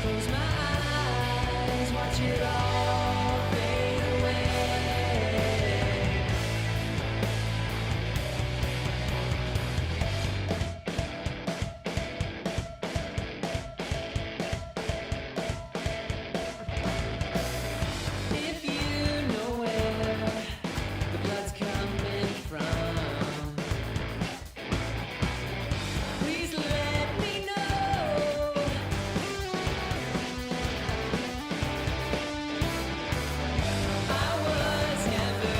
Close my eyes, watch it all fade away. If you know where the blood's coming from, please let me know. I was never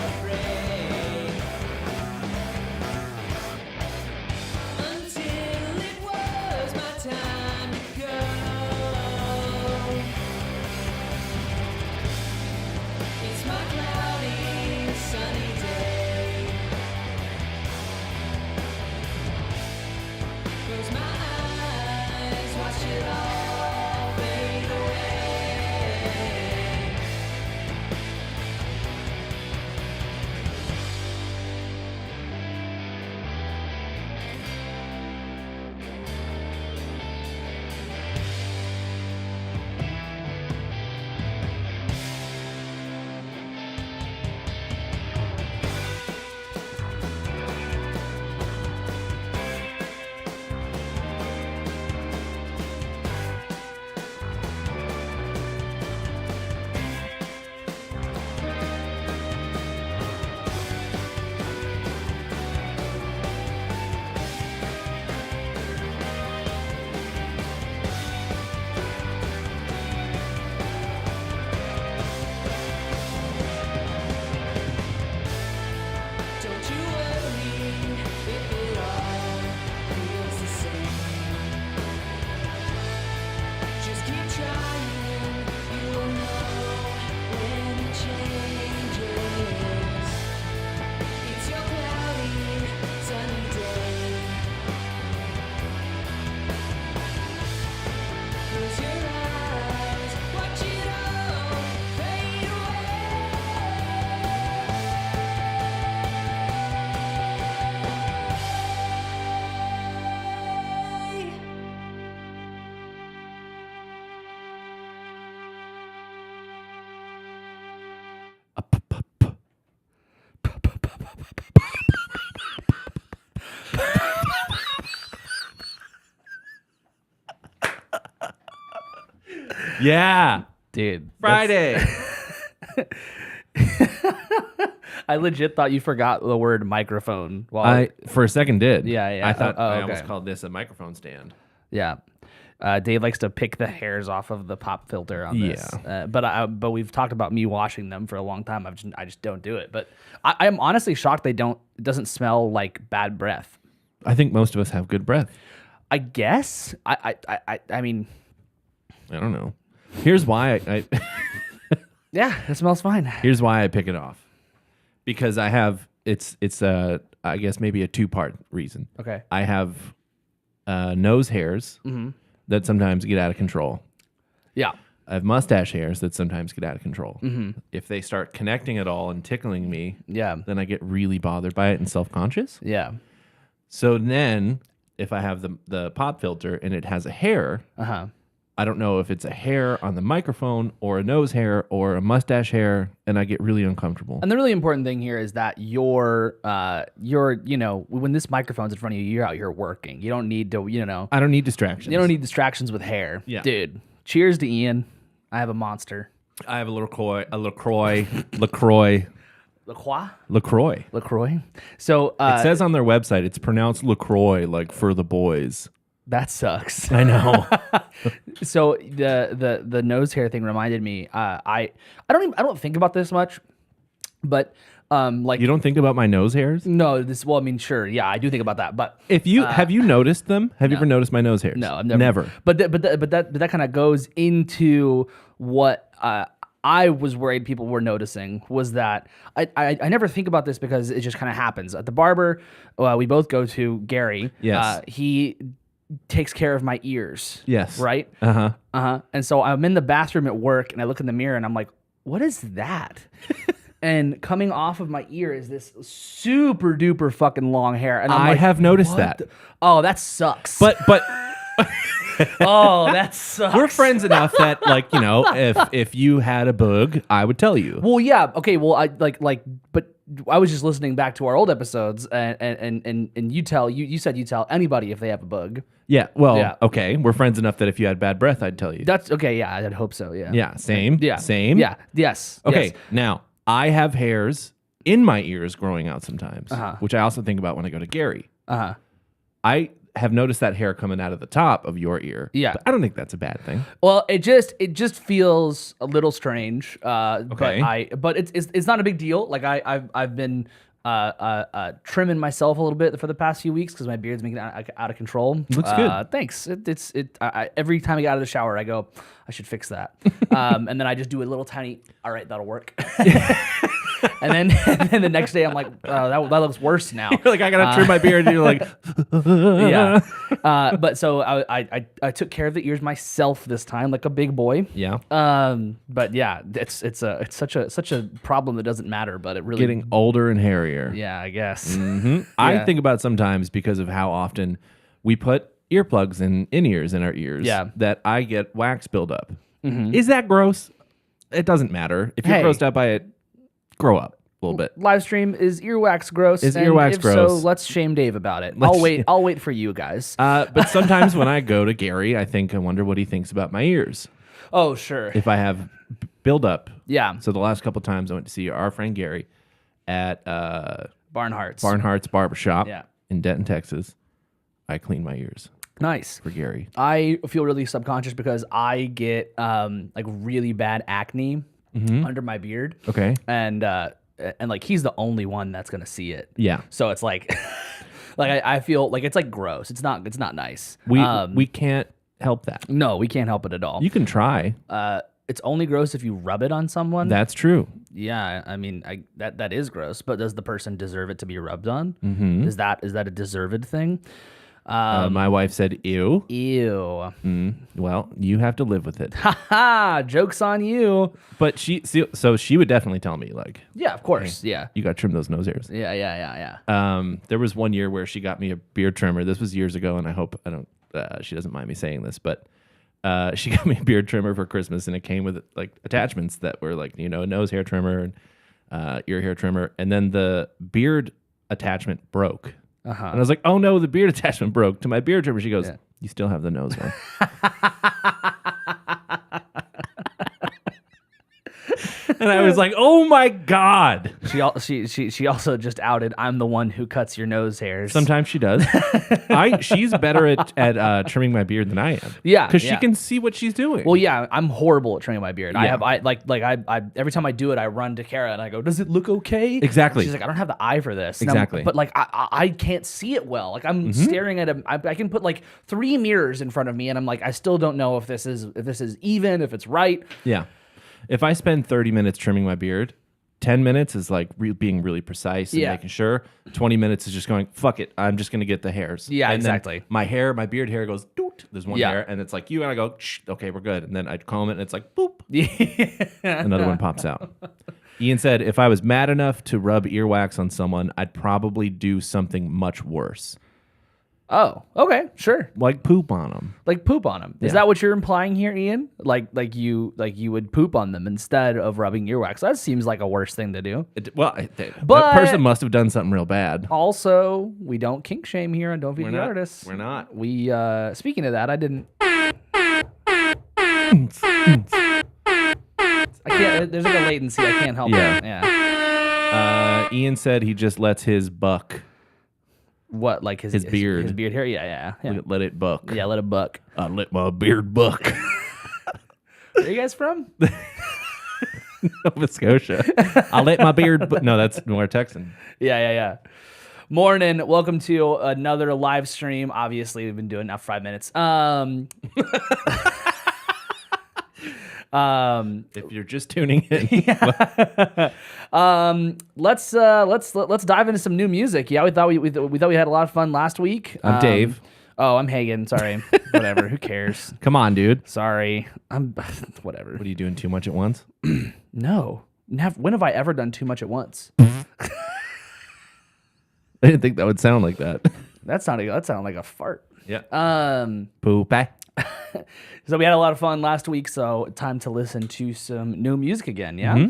afraid until it was my time to go. It's my cloudy, sunny day. Close my eyes, watch it all fade away. Don't you worry if it all feels the same. Just keep trying, you will know when it changes. It's your cloudy, sunny day. Close your eyes, watch it all fade away. Yeah. Dude. Friday. I legit thought you forgot the word microphone. While I for a second did. Yeah, yeah. I thought Oh, I okay. almost called this a microphone stand. Yeah. Dave likes to pick the hairs off of the pop filter on this. Yeah. But we've talked about me washing them for a long time. I just don't do it. But I'm honestly shocked it doesn't smell like bad breath. I think most of us have good breath. I guess. I mean, I don't know. Here's why yeah, it smells fine. here's why I pick it off. Because I have it's I guess maybe a two-part reason. Okay. I have nose hairs that sometimes get out of control. Yeah. I have mustache hairs that sometimes get out of control. If they start connecting at all and tickling me, Yeah. then I get really bothered by it and self-conscious. Yeah. So then if I have the pop filter and it has a hair, I don't know if it's a hair on the microphone or a nose hair or a mustache hair, and I get really uncomfortable. And the really important thing here is that you're when this microphone's in front of you, you're out here working. You don't need to, I don't need distractions. you don't need distractions with hair. Yeah. Dude, cheers to Ian. I have a monster. I have a LaCroix. LaCroix? LaCroix. So It says on their website it's pronounced LaCroix, like for the boys. that sucks. I know. So the nose hair thing reminded me. I don't think about this much, but like You don't think about my nose hairs? no, this. Well, I mean, sure, yeah, I do think about that, but If you have you noticed them? Have you ever noticed my nose hairs? no, I've never. Never. But that kind of goes into what I was worried people were noticing was that I never think about this because it just kind of happens at the barber. We both go to Gary. Yes. He takes care of my ears. Yes. Right. Uh-huh. And so I'm in the bathroom at work and I look in the mirror and I'm like, what is that? And coming off of my ear is this super duper fucking long hair. And I'm I like, have noticed what that. the- Oh, that sucks. But Oh, that sucks. We're friends enough that, like, you know, if you had a bug, I would tell you. Well, yeah, okay. Well, I but I was just listening back to our old episodes, and you said you tell anybody if they have a bug. Yeah. Well, Yeah. okay. We're friends enough that if you had bad breath, I'd tell you. That's okay. Yeah, I'd hope so. Yeah. Yeah. Same. Yeah. Same. Yeah. Yes. Okay. Yes. Now, I have hairs in my ears growing out sometimes, which I also think about when I go to Gary. I have noticed that hair coming out of the top of your ear. Yeah. But I don't think that's a bad thing. Well, it just feels a little strange. Okay. But it's not a big deal. Like I've been trimming myself a little bit for the past few weeks because my beard's making it out of control. Looks good. Thanks. Every time I get out of the shower, I go, I should fix that. And then I just do a little tiny. All right, that'll work. and then the next day, I'm like, oh, that looks worse now. You're like, I gotta trim my beard, and you're like, Yeah. But so I took care of the ears myself this time, like a big boy. yeah. But yeah, it's such a problem that doesn't matter, but it really Getting older and hairier. Yeah, I guess. I think about sometimes because of how often we put earplugs in ears in our ears. Yeah. That I get wax buildup. Is that gross? It doesn't matter. If you're Hey. grossed out by it, grow up a little bit. Live stream is earwax gross. Is and earwax if gross? So let's shame Dave about it. I'll wait for you guys. But sometimes when I go to Gary, I wonder what he thinks about my ears. Oh sure. If I have buildup. Yeah. So the last couple times I went to see our friend Gary at Barnhart's. Barnhart's Barbershop Yeah. in Denton, Texas, I clean my ears Nice. for Gary. I feel really subconscious because I get like really bad acne under my beard. Okay. And like he's the only one that's gonna see it. Yeah. So it's like, like I feel like it's like gross. It's not nice. We can't help that. No, we can't help it at all. You can try. It's only gross if you rub it on someone. That's true. Yeah, I mean that is gross. But does the person deserve it to be rubbed on? Is that a deserved thing? My wife said, ew. Ew. Well, you have to live with it. Ha! Joke's on you. But she would definitely tell me, like, Yeah, of course. Yeah. you got to trim those nose hairs. Yeah. There was one year where she got me a beard trimmer. This was years ago, and I hope she doesn't mind me saying this, but she got me a beard trimmer for Christmas, and it came with like attachments that were like, you know, a nose hair trimmer and ear hair trimmer, and then the beard attachment broke. And I was like, oh no, the beard attachment broke to my beard trimmer. She goes, you still have the nose one. And I was like, oh my God. She also just outed I'm the one who cuts your nose hairs. Sometimes she does. She's better at trimming my beard than I am. Yeah, because yeah. she can see what she's doing. Well, yeah, I'm horrible at trimming my beard. Yeah. I every time I do it, I run to Kara and I go, "Does it look okay?" Exactly. She's like, "I don't have the eye for this." And Exactly. but like, I can't see it well. Like I'm staring at I can put like 3 mirrors in front of me, and I'm like, I still don't know if this is even, if it's right. Yeah. If I spend 30 minutes trimming my beard, 10 minutes is like being really precise and making sure. 20 minutes is just going, fuck it, I'm just going to get the hairs. Yeah, and exactly. Then my beard hair goes, doot. There's one Yeah. hair, and it's like, you gotta go, shh, okay, we're good. And then I'd comb it, and it's like, boop. Yeah. Another one pops out. Ian said, if I was mad enough to rub earwax on someone, I'd probably do something much worse. Oh, okay, sure. Like poop on them. Like poop on them. Is Yeah. that what you're implying here, Ian? Like you would poop on them instead of rubbing earwax. That seems like a worse thing to do. That But- person must have done something real bad. Also, we don't kink shame here on Don't Feed We're the not. Artists. We're not. We speaking of that, I didn't. I can't. There's like a latency. I can't help Yeah. it. Yeah. Ian said he just lets his buck. What, like his beard. His beard hair. Yeah. Let it buck. Yeah. Let it buck. I let my beard buck. Where are you guys from? Nova Scotia. I let my beard buck. No, that's North Texan. Yeah. Morning. Welcome to another live stream. Obviously, we've been doing now 5 minutes. If you're just tuning in. Let's dive into some new music. Yeah, we thought we had a lot of fun last week. I'm Dave. Oh, I'm Hagen. Sorry. Whatever. Who cares? Come on, dude. Sorry. I'm whatever. What are you doing too much at once? No. When have I ever done too much at once? I didn't think that would sound like that. That sounded like a fart. Yeah. Um, Poopy. So we had a lot of fun last week, so time to listen to some new music again, yeah?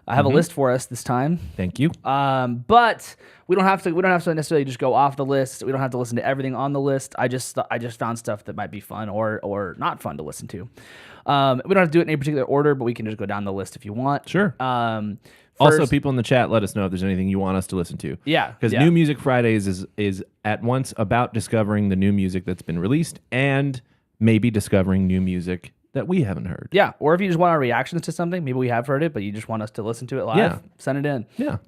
I have a list for us this time. Thank you. But we don't have to necessarily just go off the list. We don't have to listen to everything on the list. I just found stuff that might be fun or not fun to listen to. We don't have to do it in any particular order, but we can just go down the list if you want. Sure. Also, people in the chat, let us know if there's anything you want us to listen to. Yeah, Because New Music Fridays is at once about discovering the new music that's been released and maybe discovering new music that we haven't heard. Yeah, or if you just want our reactions to something, maybe we have heard it, but you just want us to listen to it live, send it in. Yeah.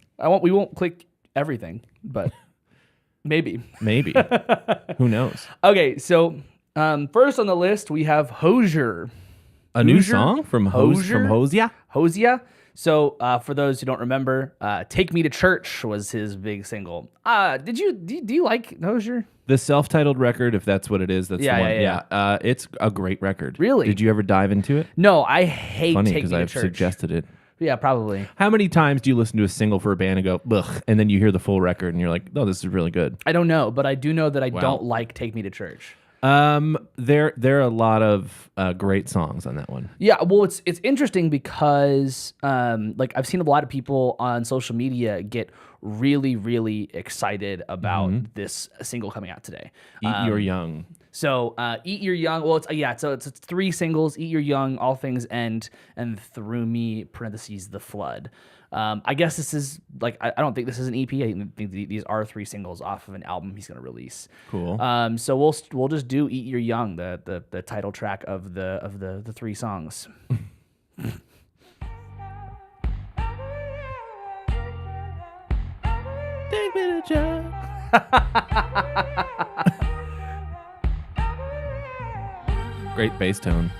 We won't click everything, but maybe. Maybe. Who knows? Okay, so first on the list, we have Hosier. A new song from Hosea? Hosea. So for those who don't remember, "Take Me to Church" was his big single. Do you like Hosier? The self-titled record, if that's what it is, that's the one. Yeah. It's a great record. Really? Did you ever dive into it? No, I hate Funny, "Take Me because to I've Church." suggested it. Yeah, probably. How many times do you listen to a single for a band and go, ugh, and then you hear the full record and you're like, oh, this is really good? I don't know, but I do know that I don't like "Take Me to Church." There are a lot of great songs on that one. Yeah, well, it's interesting because I've seen a lot of people on social media get really, really excited about this single coming out today. Eat Your Young. So "Eat Your Young." Well, it's 3 singles: "Eat Your Young," "All Things End," and "Through Me" (parentheses) "The Flood." I guess this is I don't think this is an EP. I think these are 3 singles off of an album he's going to release. Cool. So we'll just do "Eat Your Young," the title track of the 3 songs. Take me to church. Great bass tone.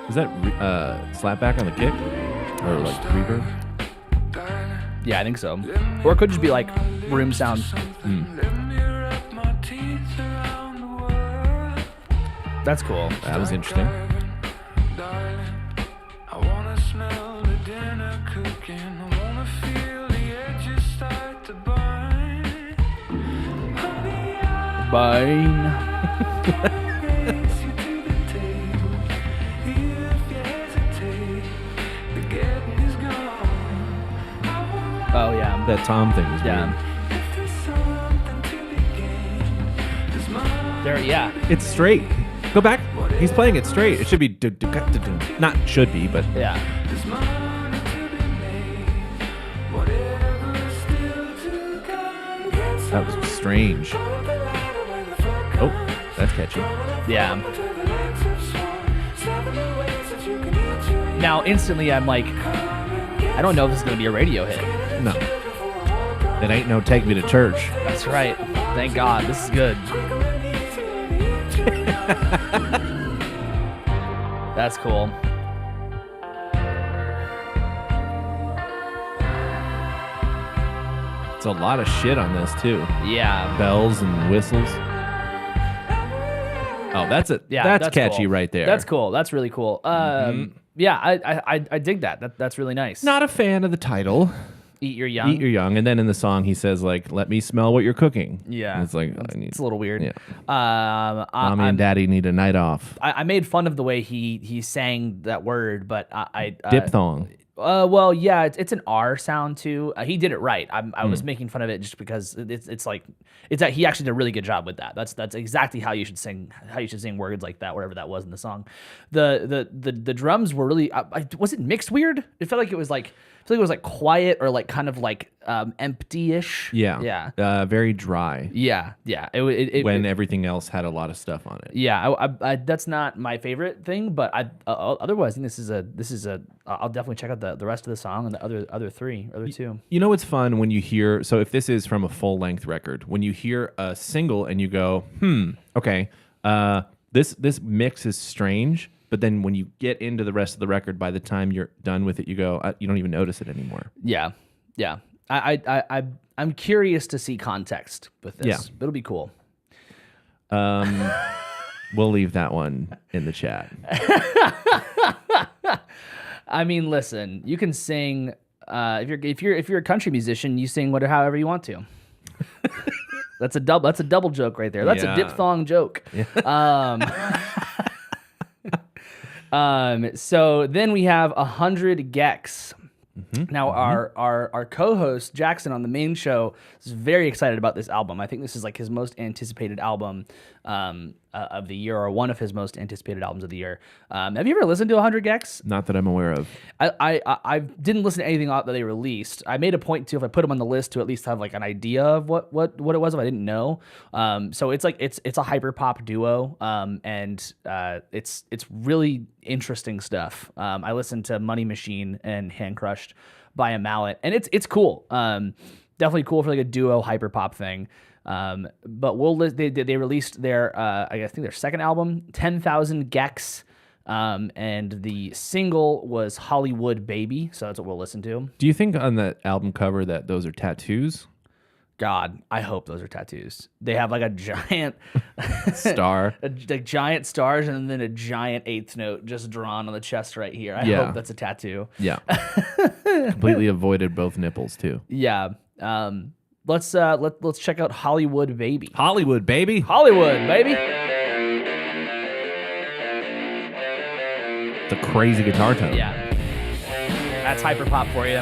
Is that slapback on the kick? Or like reverb? Yeah, I think so. Or it could just be like room sound. That's cool. That was interesting. Bine. Oh yeah, That Tom thing is yeah. There, yeah. weird. It's straight. Go back. He's playing it straight. It should be not should be, but Yeah. that was strange. Oh, that's catchy. Yeah. Now instantly I'm like, I don't know if this is gonna be a radio hit. No. It ain't no Take Me to Church. That's right. Thank God. This is good. That's cool. It's a lot of shit on this too. Yeah. Bells and whistles. Oh, that's it. Yeah. That's catchy cool. right there. That's cool. That's really cool. Yeah, I dig that. That's really nice. Not a fan of the title. Eat Your Young. Eat Your Young. And then in the song he says like, let me smell what you're cooking. Yeah. And it's like It's a little weird. Yeah. Mommy and Daddy need a night off. I made fun of the way he sang that word, but I Diphthong. Well, yeah, it's an R sound too. He did it right. I was making fun of it just because it's that he actually did a really good job with that. That's exactly how you should sing words like that, whatever that was in the song. The drums were really. Was it mixed weird? It felt like it was like. I feel like it was like quiet or like kind of like empty-ish. Yeah. Very dry. Yeah. When everything else had a lot of stuff on it. Yeah, I that's not my favorite thing, but otherwise, I think this is a. I'll definitely check out the rest of the song and the other 2. You know what's fun when you hear, so if this is from a full-length record, when you hear a single and you go, okay, this mix is strange, but then when you get into the rest of the record, by the time you're done with it, you go, you don't even notice it anymore. Yeah. I'm curious to see context with this. Yeah. It'll be cool. We'll leave that one in the chat. I mean, listen, you can sing if you're a country musician, you sing however you want to. That's a double joke right there. That's a diphthong joke. So then we have 100 Gex. Now our co-host Jackson on the main show is very excited about this album. I think this is like his most anticipated album of the year, or one of his most anticipated albums of the year. Have you ever listened to 100 Gex? Not that I'm aware of. I didn't listen to anything that they released. I made a point to, if I put them on the list, to at least have like an idea of what it was if I didn't know. So it's like it's a hyper pop duo, and it's really interesting stuff. I listened to Money Machine and Hand Crushed by a Mallet, and it's cool. Definitely cool for like a duo hyper pop thing. But they released their I think their second album, 10,000 Gex, and the single was Hollywood Baby. So that's what we'll listen to. Do you think on that album cover that those are tattoos? God, I hope those are tattoos. They have like a giant star, like giant stars, and then a giant eighth note just drawn on the chest right here. I hope that's a tattoo. Yeah, completely avoided both nipples too. Yeah. Let's check out Hollywood Baby. Hollywood Baby. Hollywood Baby. It's a crazy guitar tone. Yeah. That's hyper pop for you.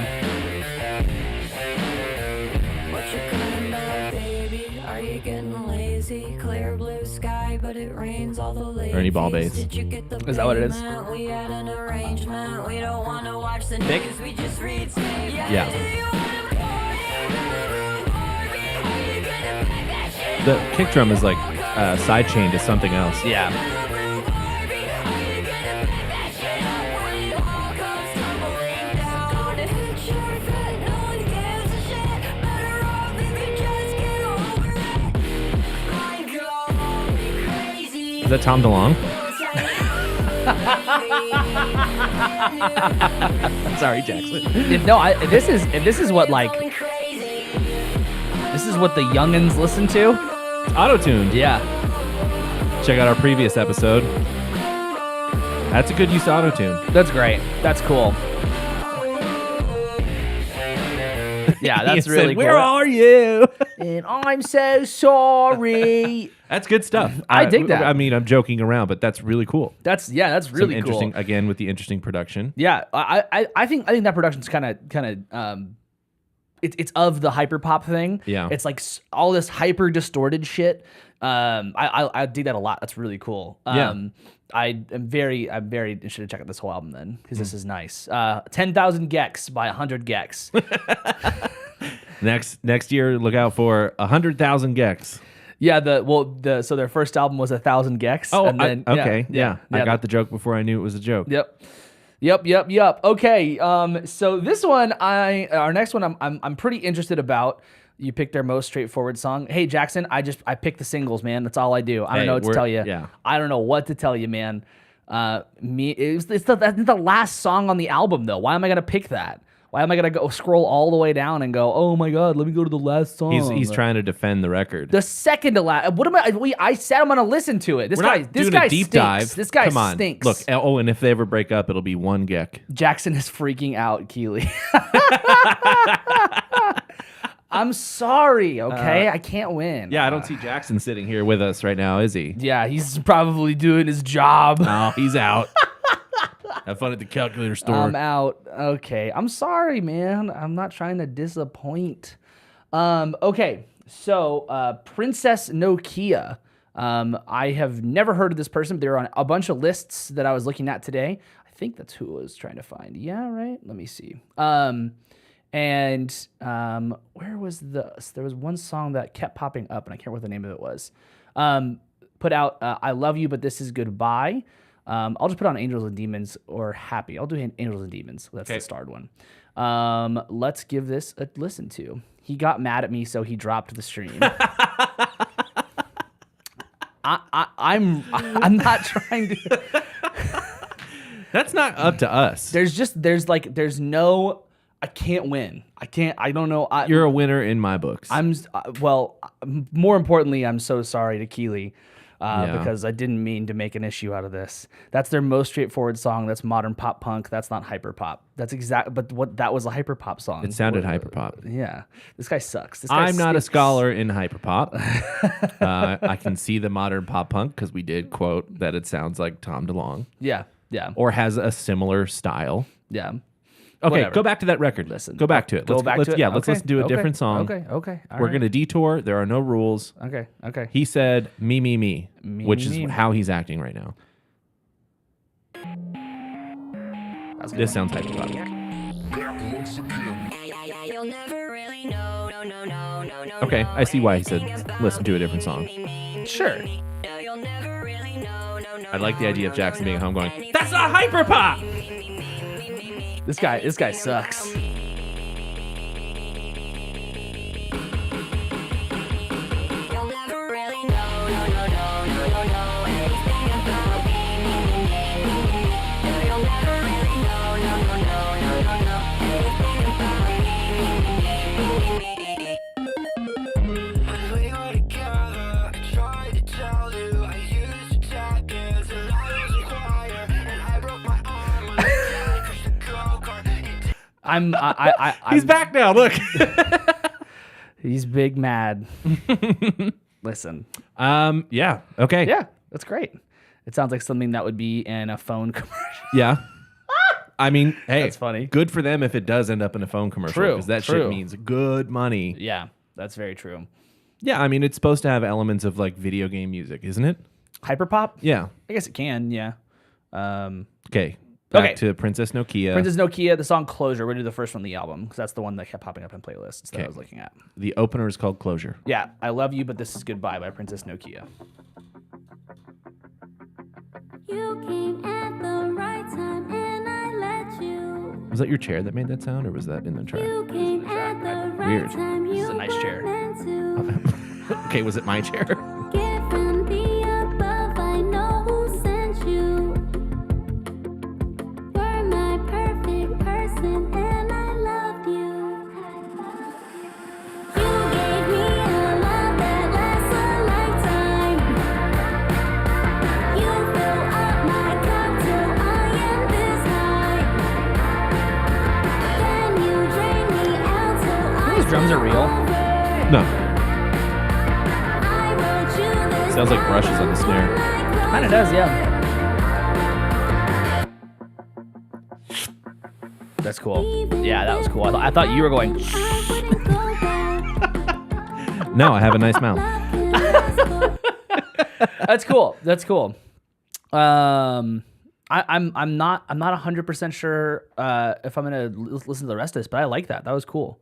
What you crying about, baby? Are you getting lazy? Clear blue sky, but it rains all the ladies. Ernie Ball bass. Did you get the Is that what it is? payment? We had an arrangement. We don't want to watch the Thick? news. We just read tape. Yeah. Do you wanna The kick drum is like sidechained to something else. Yeah. Is that Tom DeLonge? Sorry, Jackson. If this is what like this is what the youngins listen to. It's auto-tuned. Yeah. Check out our previous episode. That's a good use of auto-tune. That's great. That's cool. Yeah, that's He really said, cool. Where are you? And I'm so sorry. That's good stuff. I dig that. I mean, I'm joking around, but that's really cool. That's really Some cool. interesting, again, with the interesting production. Yeah, I think that production's kind of it's of the hyper pop thing. Yeah. It's like all this hyper distorted shit. I dig that a lot. That's really cool. I'm very interested to check out this whole album then, because this is nice. 10,000 Gex by 100 Gex. Next year, look out for 100,000 Gex. Yeah, so their first album was 1,000 Gex. Oh, and then, yeah. I got the joke before I knew it was a joke. Yep. Okay. So this one, our next one, I'm pretty interested about. You picked our most straightforward song. Hey Jackson, I pick the singles, man. That's all I do. I don't know what to tell you. Yeah. I don't know what to tell you, man. It's the last song on the album though. Why am I gonna pick that? Why am I gonna go scroll all the way down and go, oh my god, let me go to the last song? He's trying to defend the record. The second to last. What am I said I'm gonna listen to it. This guy doing a deep stinks. dive. This guy Come on. stinks. Look. Oh, and if they ever break up, it'll be one Geck. Jackson is freaking out, Keely. I'm sorry, okay? I can't win. Yeah, I don't see Jackson sitting here with us right now, is he? Yeah, he's probably doing his job. No, he's out. Have fun at the calculator store. I'm out. Okay. I'm sorry, man. I'm not trying to disappoint. Okay. So, Princess Nokia. I have never heard of this person, but they were on a bunch of lists that I was looking at today. I think that's who I was trying to find. Yeah, right? Let me see. Where was there was one song that kept popping up, and I can't remember what the name of it was. Put out I Love You, But This Is Goodbye. I'll just put on Angels and Demons or Happy. I'll do Angels and Demons. That's the starred one. Let's give this a listen to. He got mad at me, so he dropped the stream. I'm not trying to. That's not up to us. There's no. I can't win. I don't know. You're a winner in my books. More importantly, I'm so sorry to Keely. because I didn't mean to make an issue out of this. That's their most straightforward song. That's modern pop punk. That's not hyper pop. That's but that was a hyper pop song. It sounded hyper pop. Yeah. This guy sucks. This guy I'm not a stinks. scholar in hyper pop. I can see the modern pop punk because we did quote that it sounds like Tom DeLonge. Yeah. Yeah. Or has a similar style. Yeah. Okay, Whatever. go back to that record. Listen. Go back to it. Go back to it? Yeah, let's Okay, listen to a okay, different song. Okay. All We're right. going to detour. There are no rules. Okay. He said me, which is me. how he's acting right now. That's This sounds hyper pop. You'll never really know. No. Okay, I see why he said listen to a different song. Sure. You'll never really know. I like the idea of Jackson being at home going, that's not hyper pop! This guy sucks. You'll never really know. No. Anything about me. You'll never really know. No. Anything about me. We were together. I tried to tell you. I used jackets and I was a choir. And I broke my arm. My dad crashed a go-kart. He's back now, look. He's big mad. Listen. Yeah, okay. Yeah, that's great. It sounds like something that would be in a phone commercial. Yeah. I mean, hey, That's funny. Good for them if it does end up in a phone commercial. True, Because that true. shit means good money. Yeah, that's very true. Yeah, I mean, it's supposed to have elements of like video game music, isn't it? Hyperpop? Yeah. I guess it can, yeah. Okay. Back Okay. to Princess Nokia. Princess Nokia, the song Closure. We're going to do the first one on the album because that's the one that kept popping up in playlists that I Okay. was looking at. The opener is called Closure. Yeah, I Love You, But This Is Goodbye by Princess Nokia. You came at the right time and I let you. Was that your chair that made that sound, or was that in the track? You came at the right Weird. time. This You is a nice chair. were meant to. Okay, was it my chair? Given the above, I know who sent you. You're my perfect person and I loved you. You gave me a love that lasts a lifetime. You fill up my cup till I am this high. Then you drain me out till I These drums are real. over. No. I wrote you this Sounds like brushes on the snare. Kind of does, yeah. That's cool. Yeah, that was cool. I thought you were going. No, I have a nice mouth. That's cool. That's cool. I'm not 100% sure if I'm gonna listen to the rest of this, but I like that. That was cool.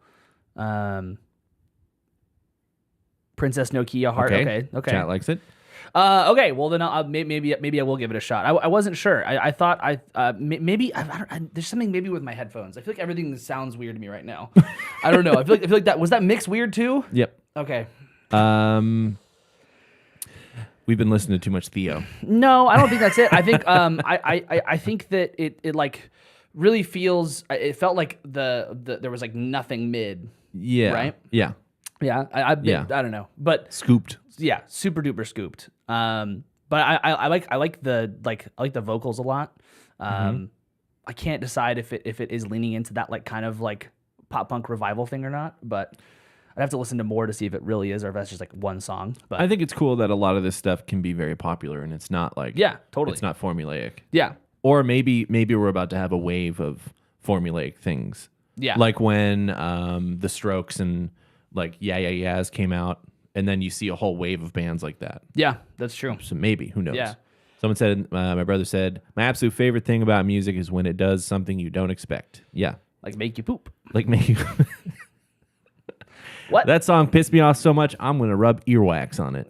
Princess Nokia Heart. Okay. Chat likes it. Okay. Well, then maybe I will give it a shot. I wasn't sure. I thought maybe there's something maybe with my headphones. I feel like everything sounds weird to me right now. I don't know. I feel like that was that mix weird too. Yep. Okay. We've been listening to too much Theo. No, I don't think that's it. I think I think that it like really feels. It felt like there was like nothing mid. Yeah. Right? Yeah. Yeah. I don't know, but Scooped. yeah, super duper scooped. But I like the vocals a lot. I can't decide if it is leaning into that like kind of like pop punk revival thing or not, but I'd have to listen to more to see if it really is or if that's just like one song. But I think it's cool that a lot of this stuff can be very popular and it's not like yeah, totally. It's not formulaic. Yeah. Or maybe we're about to have a wave of formulaic things. Yeah. Like when the Strokes and like Yeah Yeah Yeahs came out, and then you see a whole wave of bands like that. Yeah, that's true. So maybe, who knows? Yeah. Someone said, my brother said, my absolute favorite thing about music is when it does something you don't expect. Yeah. Like make you poop. Like me. What? That song pissed me off so much, I'm going to rub earwax on it.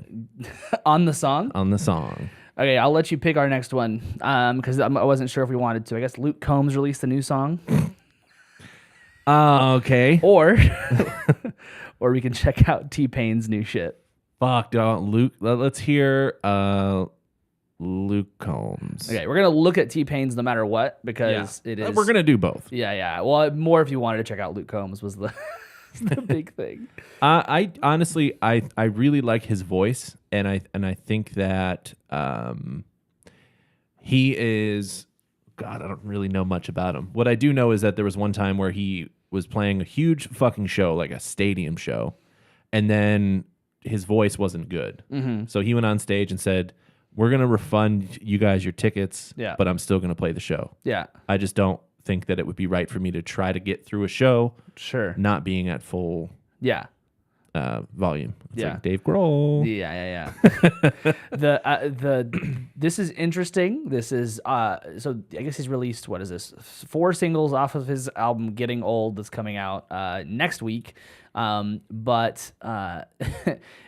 On the song? On the song. Okay, I'll let you pick our next one because I wasn't sure if we wanted to. I guess Luke Combs released a new song. Okay. Or we can check out T-Pain's new shit. Fuck, Luke. Let's hear Luke Combs. Okay, we're going to look at T-Pain's no matter what because it is... We're going to do both. Yeah. Well, more if you wanted to check out Luke Combs was the big thing. I honestly, I really like his voice, and I think that he is. God, I don't really know much about him. What I do know is that there was one time where he was playing a huge fucking show, like a stadium show, and then his voice wasn't good. So he went on stage and said, "We're gonna refund you guys your tickets, but I'm still gonna play the show." Yeah. I just don't think that it would be right for me to try to get through a show, Sure. not being at full volume. It's like Dave Grohl. Yeah. This is interesting. This is so I guess he's released, what is this? 4 singles off of his album Getting Old that's coming out next week. But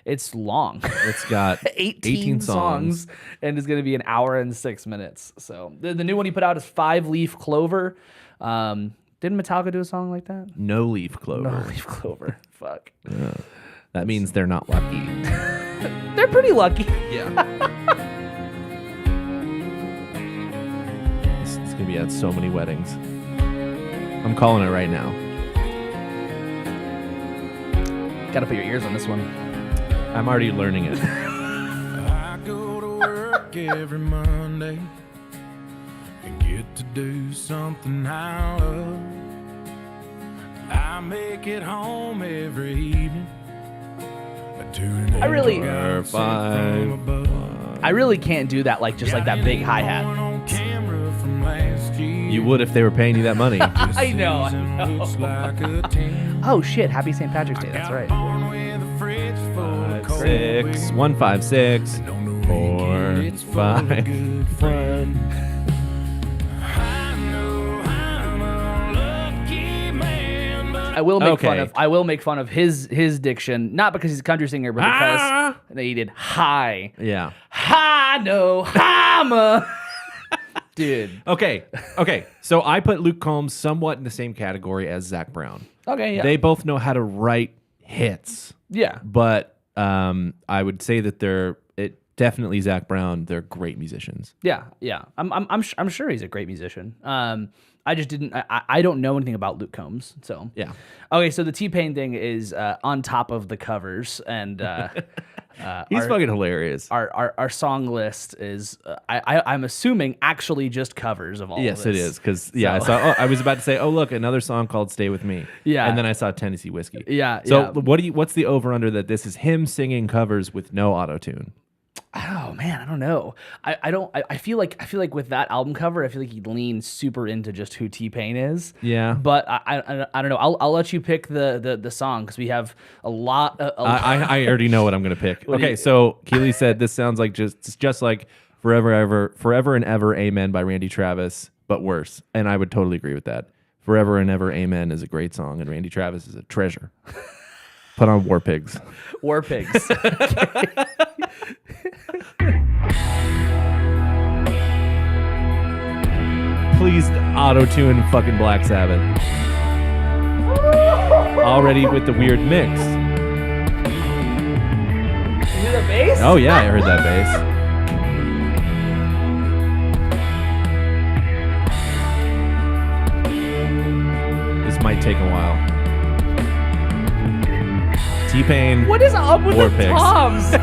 it's long. It's got 18 songs and it's going to be an hour and 6 minutes. So the new one he put out is 5 Leaf Clover. Didn't Metallica do a song like that? No Leaf Clover. No Leaf Clover. Fuck. Yeah. That means they're not lucky. They're pretty lucky. Yeah. It's going to be at so many weddings. I'm calling it right now. Gotta put your ears on this one. I'm already learning it. I go to work every Monday and get to do something I love. I make it home every evening. I really can't do that, like just like that big hi-hat. You would if they were paying you that money. I know. Oh shit! Happy St. Patrick's Day. That's right. 6 156 4 5 I will make fun of his diction, not because he's a country singer, but because he did hi. Yeah. Hi no hama. Dude. Okay. So I put Luke Combs somewhat in the same category as Zach Brown. Okay, yeah. They both know how to write hits. Yeah. But I would say that definitely Zach Brown, they're great musicians. Yeah. I'm sure he's a great musician. I just didn't. I don't know anything about Luke Combs, so yeah. Okay, so the T-Pain thing is on top of the covers, and he's fucking hilarious. Our song list is I'm assuming actually just covers of all. Yes, of this. it is because I was about to say, oh look, another song called "Stay with Me." Yeah, and then I saw Tennessee Whiskey. Yeah. So what's the over under that this is him singing covers with no auto tune? Oh man, I don't know. I feel like with that album cover, I feel like he leans super into just who T-Pain is. Yeah. But I don't know. I'll let you pick the song because we have a lot. I already know what I'm gonna pick. Okay, so Keely said this sounds like just like Forever and Ever Amen by Randy Travis, but worse. And I would totally agree with that. Forever and Ever Amen is a great song, and Randy Travis is a treasure. Put on War Pigs. War Pigs. Please auto-tune fucking Black Sabbath. Already with the weird mix. You hear the bass? Oh yeah, I heard that bass. This might take a while. T-Pain. What is up with War the Pigs. toms?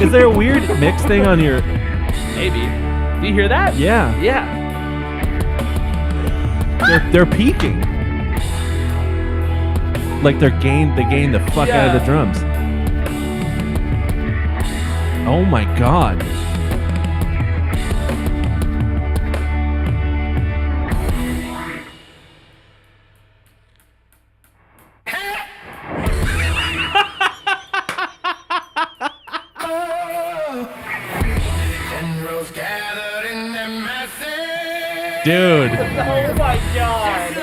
Is there a weird mix thing on your... Maybe. Do you hear that? Yeah. Yeah. They're peaking. Like they gain the fuck out of the drums. Oh my god. Dude. Oh my god.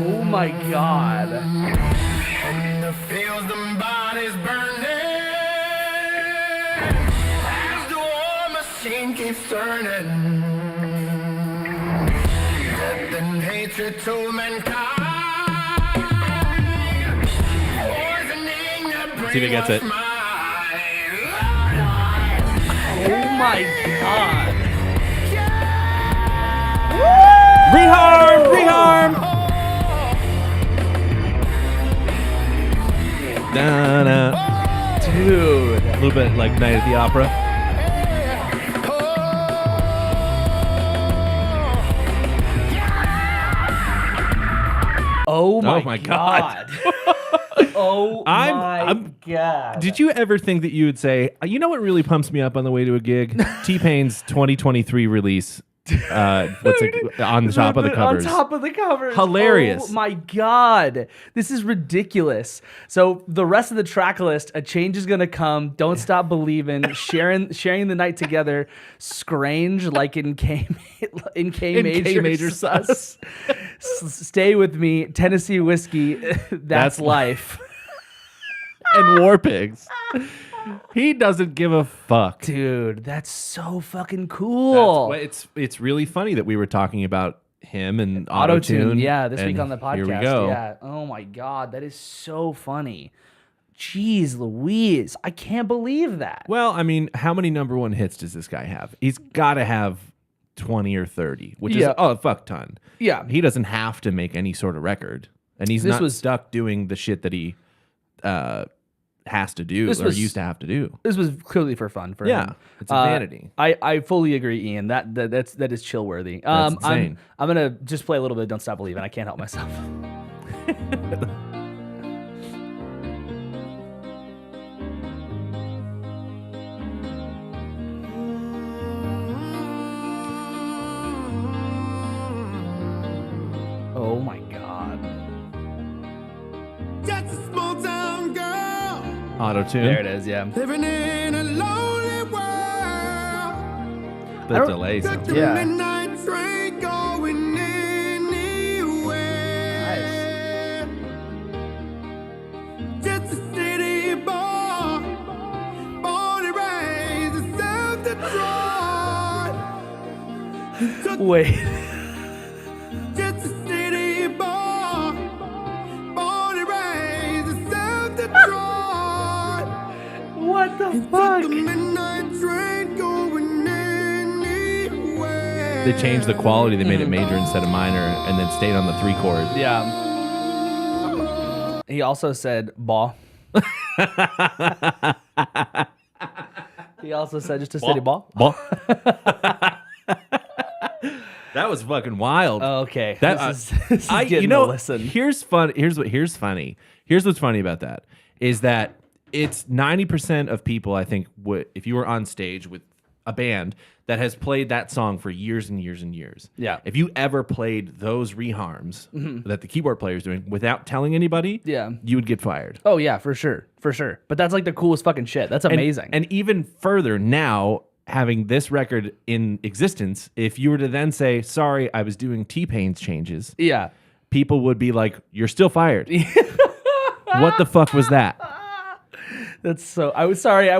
Oh my god. And the fields and bodies burning as the war machine keeps turning. Death and hatred to mankind. Poisoning the See if he gets it. brainwashed mind. my god. Reharm! Da-da. Dude. A little bit like Night at the Opera. Oh my, my God. Oh I'm- my god. Did you ever think that you would say, you know what really pumps me up on the way to a gig? T-Pain's 2023 release. What's it on the top of the covers? On top of the covers. Hilarious. Oh my god. This is ridiculous. So the rest of the track list, A Change Is Gonna Come, Don't Stop Believing, Sharing the Night Together, Scrange, like in K major sus. Stay With Me, Tennessee Whiskey, That's Life. And War Pigs. He doesn't give a fuck. Dude, that's so fucking cool. It's really funny that we were talking about him and Auto-tune, Auto-Tune. yeah, this week and on the podcast. Here we go. Yeah. Oh my god, that is so funny. Jeez Louise, I can't believe that. Well, I mean, how many number one hits does this guy have? He's got to have 20 or 30, which is a fuck ton. Yeah. He doesn't have to make any sort of record. And he's not stuck doing the shit that he has to do used to have to do. This was clearly for fun for him. It's a vanity. I fully agree, Ian. That is chill worthy. That's insane. I'm gonna just play a little bit of Don't Stop Believing. I can't help myself. Oh my god. Just a small town girl Auto-tune. There it is, yeah. living in a lonely world. The delay sounds The Yeah. midnight train going anywhere. Just a city boy, born and raised in South Detroit. Wait. Just a city boy, born and raised in South Detroit. What the fuck? The midnight train going anywhere. They changed the quality. They made it major instead of minor and then stayed on the 3 chord. Yeah. He also said "ball." He also said just a steady ball. That was fucking wild. Okay. This is getting a listen. Here's fun. Here's funny. Here's what's funny about that is that it's 90% of people, I think, if you were on stage with a band that has played that song for years and years and years. Yeah. If you ever played those reharms that the keyboard player is doing without telling anybody, you would get fired. Oh yeah, for sure. But that's like the coolest fucking shit. That's amazing. And even further now, having this record in existence, if you were to then say, sorry, I was doing T-Pain's changes, yeah. people would be like, you're still fired. What the fuck was that? That's so. I was sorry. I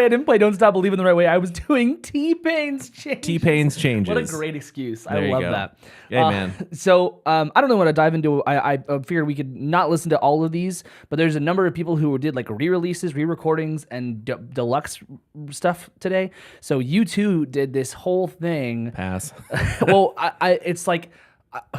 didn't play "Don't Stop Believing" the right way. I was doing T-Pain's changes. T-Pain's changes. What a great excuse. There I you love go. that. Hey, man. So I don't know what to dive into. I figured we could not listen to all of these, but there's a number of people who did like re-releases, re-recordings, and deluxe stuff today. So U2 did this whole thing. Pass. Well, it's like.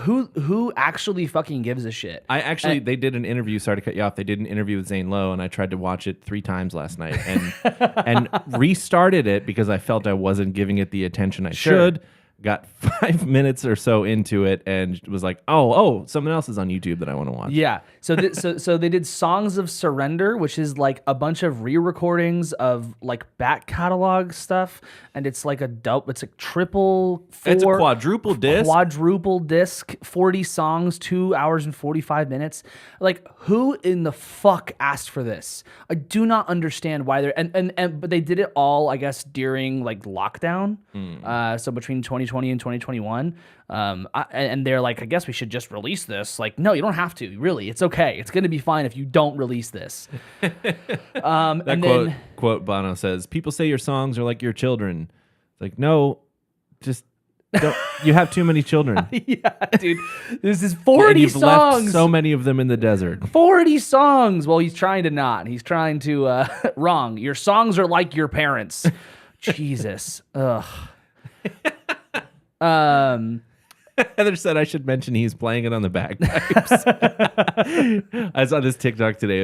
Who actually fucking gives a shit? They did an interview. Sorry to cut you off. They did an interview with Zane Lowe, and I tried to watch it 3 times last night, and restarted it because I felt I wasn't giving it the attention I should. Got 5 minutes or so into it, and was like, "Oh, something else is on YouTube that I want to watch." Yeah. So so they did Songs of Surrender, which is like a bunch of re-recordings of like back catalog stuff, and it's like it's a triple. It's a quadruple disc. Quadruple disc, 40 songs, 2 hours and 45 minutes. Like, who in the fuck asked for this? I do not understand why they're but they did it all, I guess, during like lockdown. So between 2020 and 2021. And they're like, I guess we should just release this. Like, no, you don't have to. Really, it's okay. It's going to be fine if you don't release this. Quote Bono says, "People say your songs are like your children." It's like, no, just don't. You have too many children. Yeah, dude. This is 40 and you've songs. left so many of them in the desert. 40 songs. Well, he's trying to not. He's trying to wrong. Your songs are like your parents. Jesus. Ugh. Heather said I should mention he's playing it on the bagpipes. I saw this TikTok today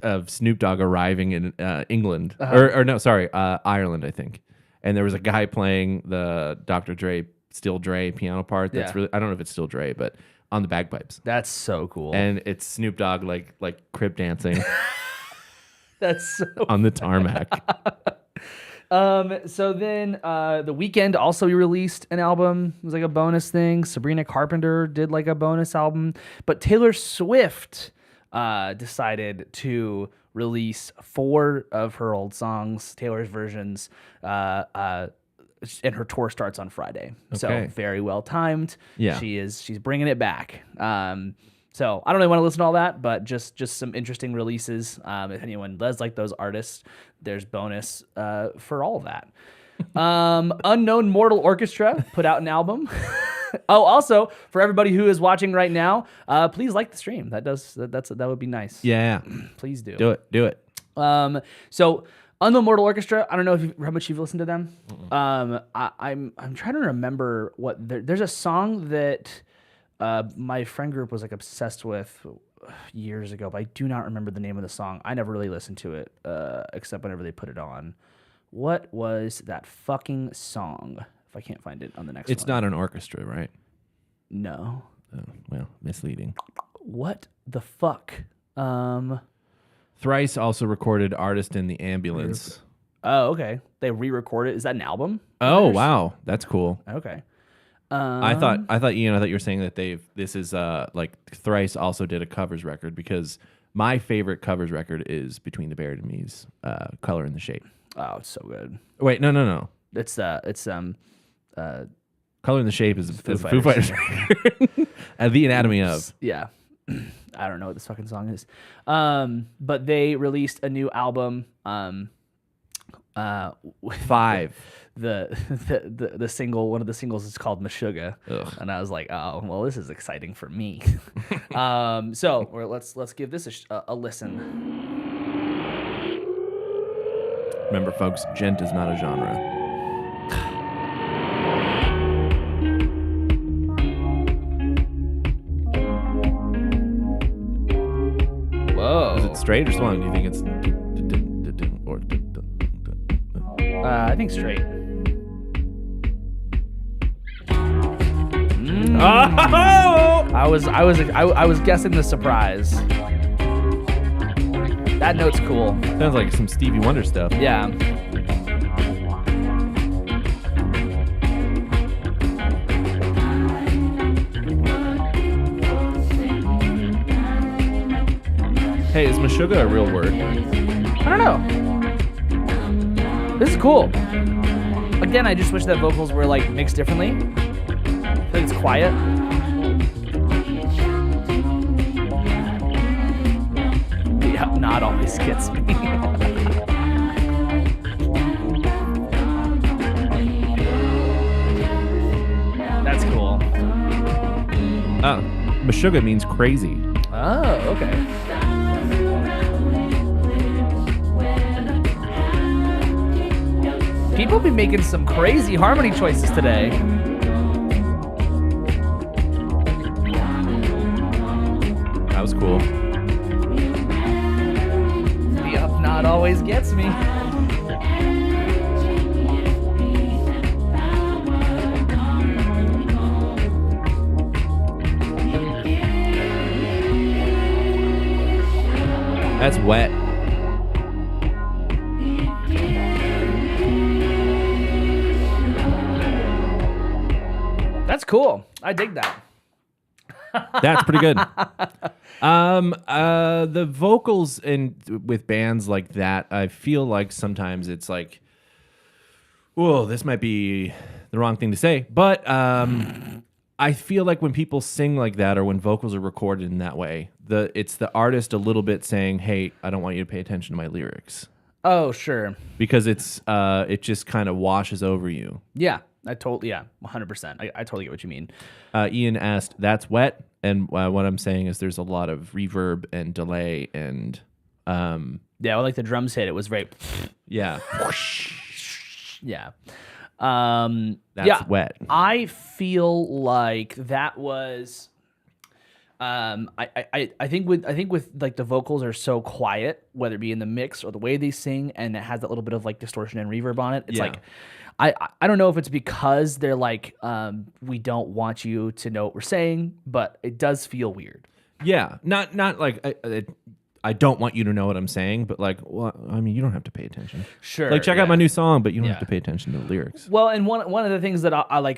of Snoop Dogg arriving in England, or no, sorry, Ireland, I think. And there was a guy playing the Dr. Dre, Still Dre piano part. That's really, I don't know if it's Still Dre, but on the bagpipes. That's so cool. And it's Snoop Dogg like crip dancing That's so on the tarmac. So then The Weeknd also released an album. It was like a bonus thing. Sabrina Carpenter did like a bonus album. But Taylor Swift decided to release 4 of her old songs, Taylor's versions, and her tour starts on Friday. So Okay. very well timed. Yeah. She's bringing it back. So I don't really want to listen to all that, but just some interesting releases. If anyone does like those artists, there's bonus for all of that. Unknown Mortal Orchestra put out an album. Oh, also for everybody who is watching right now, please like the stream. That would be nice. Yeah. Please do. Do it. So Unknown Mortal Orchestra. I don't know how much you've listened to them. I'm trying to remember what there's a song that my friend group was like obsessed with years ago, but I do not remember the name of the song. I never really listened to it except whenever they put it on. What was that fucking song? If I can't find it on the next one. It's not an orchestra, right? No. Oh, well, misleading. What the fuck? Thrice also recorded Artist in the Ambulance. Oh, okay. They re-recorded. Is that an album? Oh, wow. That's cool. Okay. I thought you were saying that this is like Thrice also did a covers record, because my favorite covers record is Between the Buried and Me's Color and the Shape. Oh, it's so good. Wait, no. It's Color in the Shape is Foo Foo Fighters record. The Anatomy of. yeah. I don't know what this fucking song is. But they released a new album. 5. The single, one of the singles is called Meshuggah. Ugh. And I was like, oh, well, this is exciting for me. So let's give this a listen. Remember, folks, gent is not a genre. Whoa. Is it straight or swung? Do you think it's or I think straight. Oh! I was guessing the surprise. That note's cool. Sounds like some Stevie Wonder stuff. Yeah. Hey, is Meshuggah a real word? I don't know. This is cool. Again, I just wish that vocals were like mixed differently. I feel like it's quiet. The up not always gets me. That's cool. Meshuggah means crazy. Oh, okay. People be making some crazy harmony choices today. That was cool. The up not always gets me. That's wet. That's cool. I dig that. That's pretty good. The vocals with bands like that, I feel like sometimes it's like, whoa, this might be the wrong thing to say, but I feel like when people sing like that, or when vocals are recorded in that way, it's the artist a little bit saying, "Hey, I don't want you to pay attention to my lyrics," Oh, sure. because it just kind of washes over you. Yeah, 100%. I totally get what you mean. Ian asked, "That's wet," and what I'm saying is there's a lot of reverb and delay and Yeah, well, like the drums hit, it was very. yeah. Yeah. That's wet. I feel like that was. I think with like the vocals are so quiet, whether it be in the mix or the way they sing, and it has that little bit of like distortion and reverb on it. It's Yeah. like, I don't know if it's because they're like, we don't want you to know what we're saying, but it does feel weird. Yeah, not like I don't want you to know what I'm saying, but like, well, I mean, you don't have to pay attention. Sure. Like, check out my new song, but you don't Yeah. have to pay attention to the lyrics. Well, and one of the things that I like,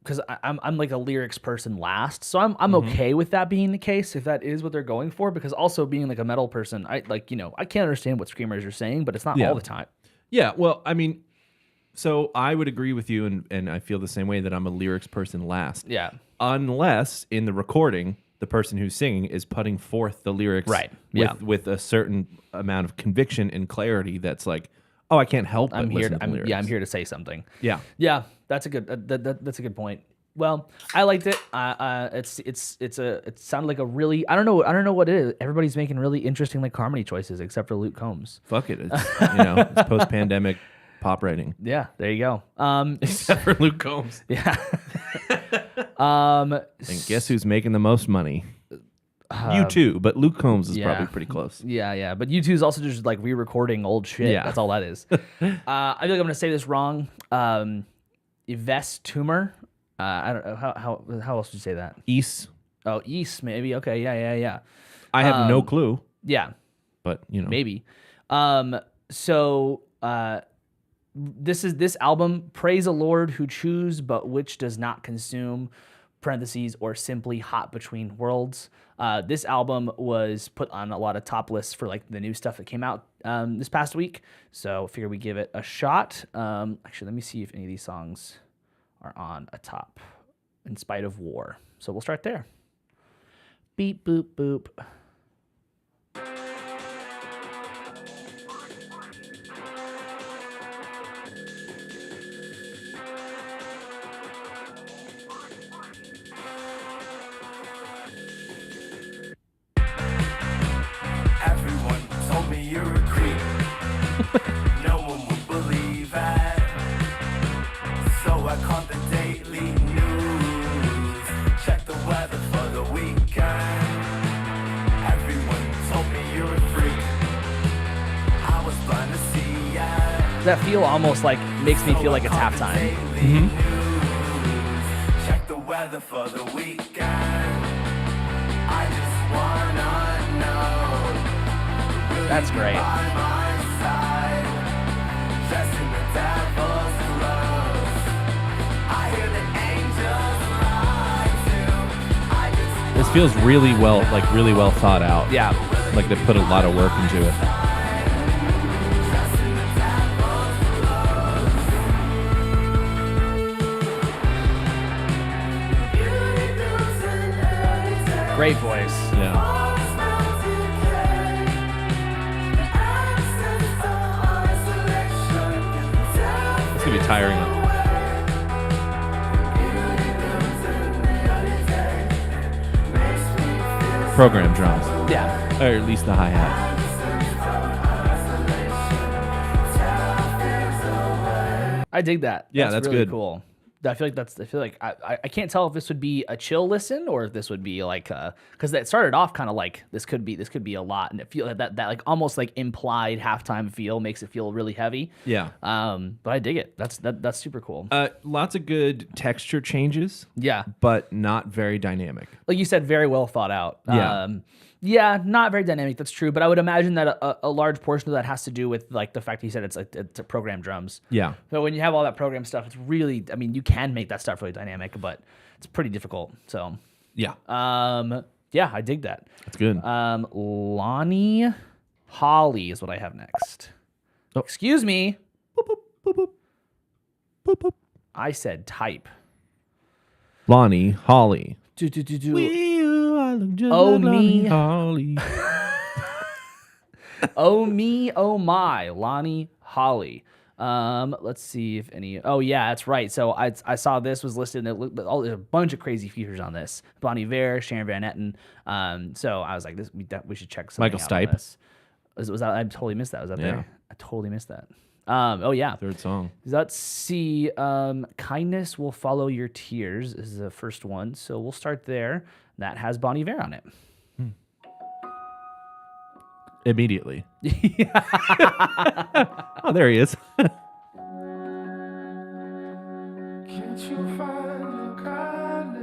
because I'm like a lyrics person last, so I'm okay with that being the case if that is what they're going for. Because also being like a metal person, I can't understand what screamers are saying, but it's not all the time. Yeah, well, I mean, so I would agree with you, and I feel the same way that I'm a lyrics person last. Yeah. Unless in the recording, the person who's singing is putting forth the lyrics Right. Yeah. with a certain amount of conviction and clarity that's like, oh, I can't help but I'm here. listen to the lyrics. I'm here to say something. Yeah. Yeah, that's a good. That's a good point. Well, I liked it. It sounded like a really. I don't know what it is. Everybody's making really interesting like harmony choices, except for Luke Combs. Fuck it. It's, it's post-pandemic pop writing. Yeah, there you go. Except for Luke Combs. Yeah. And guess who's making the most money? You too, but Luke Combs is yeah. probably pretty close. Yeah, but U2 is also just like re-recording old shit. Yeah. That's all that is. I feel like I'm gonna say this wrong. Yves Tumor. I don't know how else would you say that? East. Oh, East maybe. Okay, yeah. I have no clue, Yeah, but maybe. So this album, Praise the Lord who chews but which does not consume, parentheses, or simply hot between worlds. This album was put on a lot of top lists for like the new stuff that came out this past week. So I figure we give it a shot. Actually, let me see if any of these songs are on a top, In Spite of War. So we'll start there. Beep, boop, boop. Everyone told me you're a creep. No one would believe it. So I called the daily news. Check the weather for the weekend. Everyone told me you're a freak. I was blind to see it. That feel almost like makes me feel like it's halftime. Check the weather for the weekend. I just wanna know. That's great. By my side, dressed in the devil's clothes. I hear the angels lie too. I just this feels really well thought out. Yeah. Like they put a lot of work into it. Great voice. Yeah. It's gonna be tiring. Program drums, Yeah. or at least the hi-hat. I dig that. Yeah, that's really good. cool. I feel like I can't tell if this would be a chill listen or if this would be like because that started off kind of like this could be a lot, and it feel that like almost like implied halftime feel makes it feel really heavy. Yeah. But I dig it. That's super cool. Lots of good texture changes, Yeah. but not very dynamic. Like you said, very well thought out. Yeah. Yeah, not very dynamic. That's true, but I would imagine that a large portion of that has to do with like the fact that you said it's a program drums. Yeah. So when you have all that program stuff, it's really, I mean, you can make that stuff really dynamic, but it's pretty difficult. So, Yeah. yeah, I dig that. That's good. Lonnie Holly is what I have next. Oh. Excuse me. Boop, boop, boop, boop. Boop, boop. I said type. Lonnie Holly. Oh, me. Holly. Oh me, oh my, Lonnie Holly. Let's see if any. Oh yeah, that's right. So I saw this was listed. And there's a bunch of crazy features on this. Bon Iver, Sharon Van Etten. So I was like, we should check something Michael out on Stipe. this. Was that? I totally missed that. Was that Yeah. there? I totally missed that. Oh yeah. Third song. Let's see. Kindness will follow your tears is the first one, so we'll start there. That has Bon Iver on it. Immediately. Oh, there he is. Can't you find your kindness?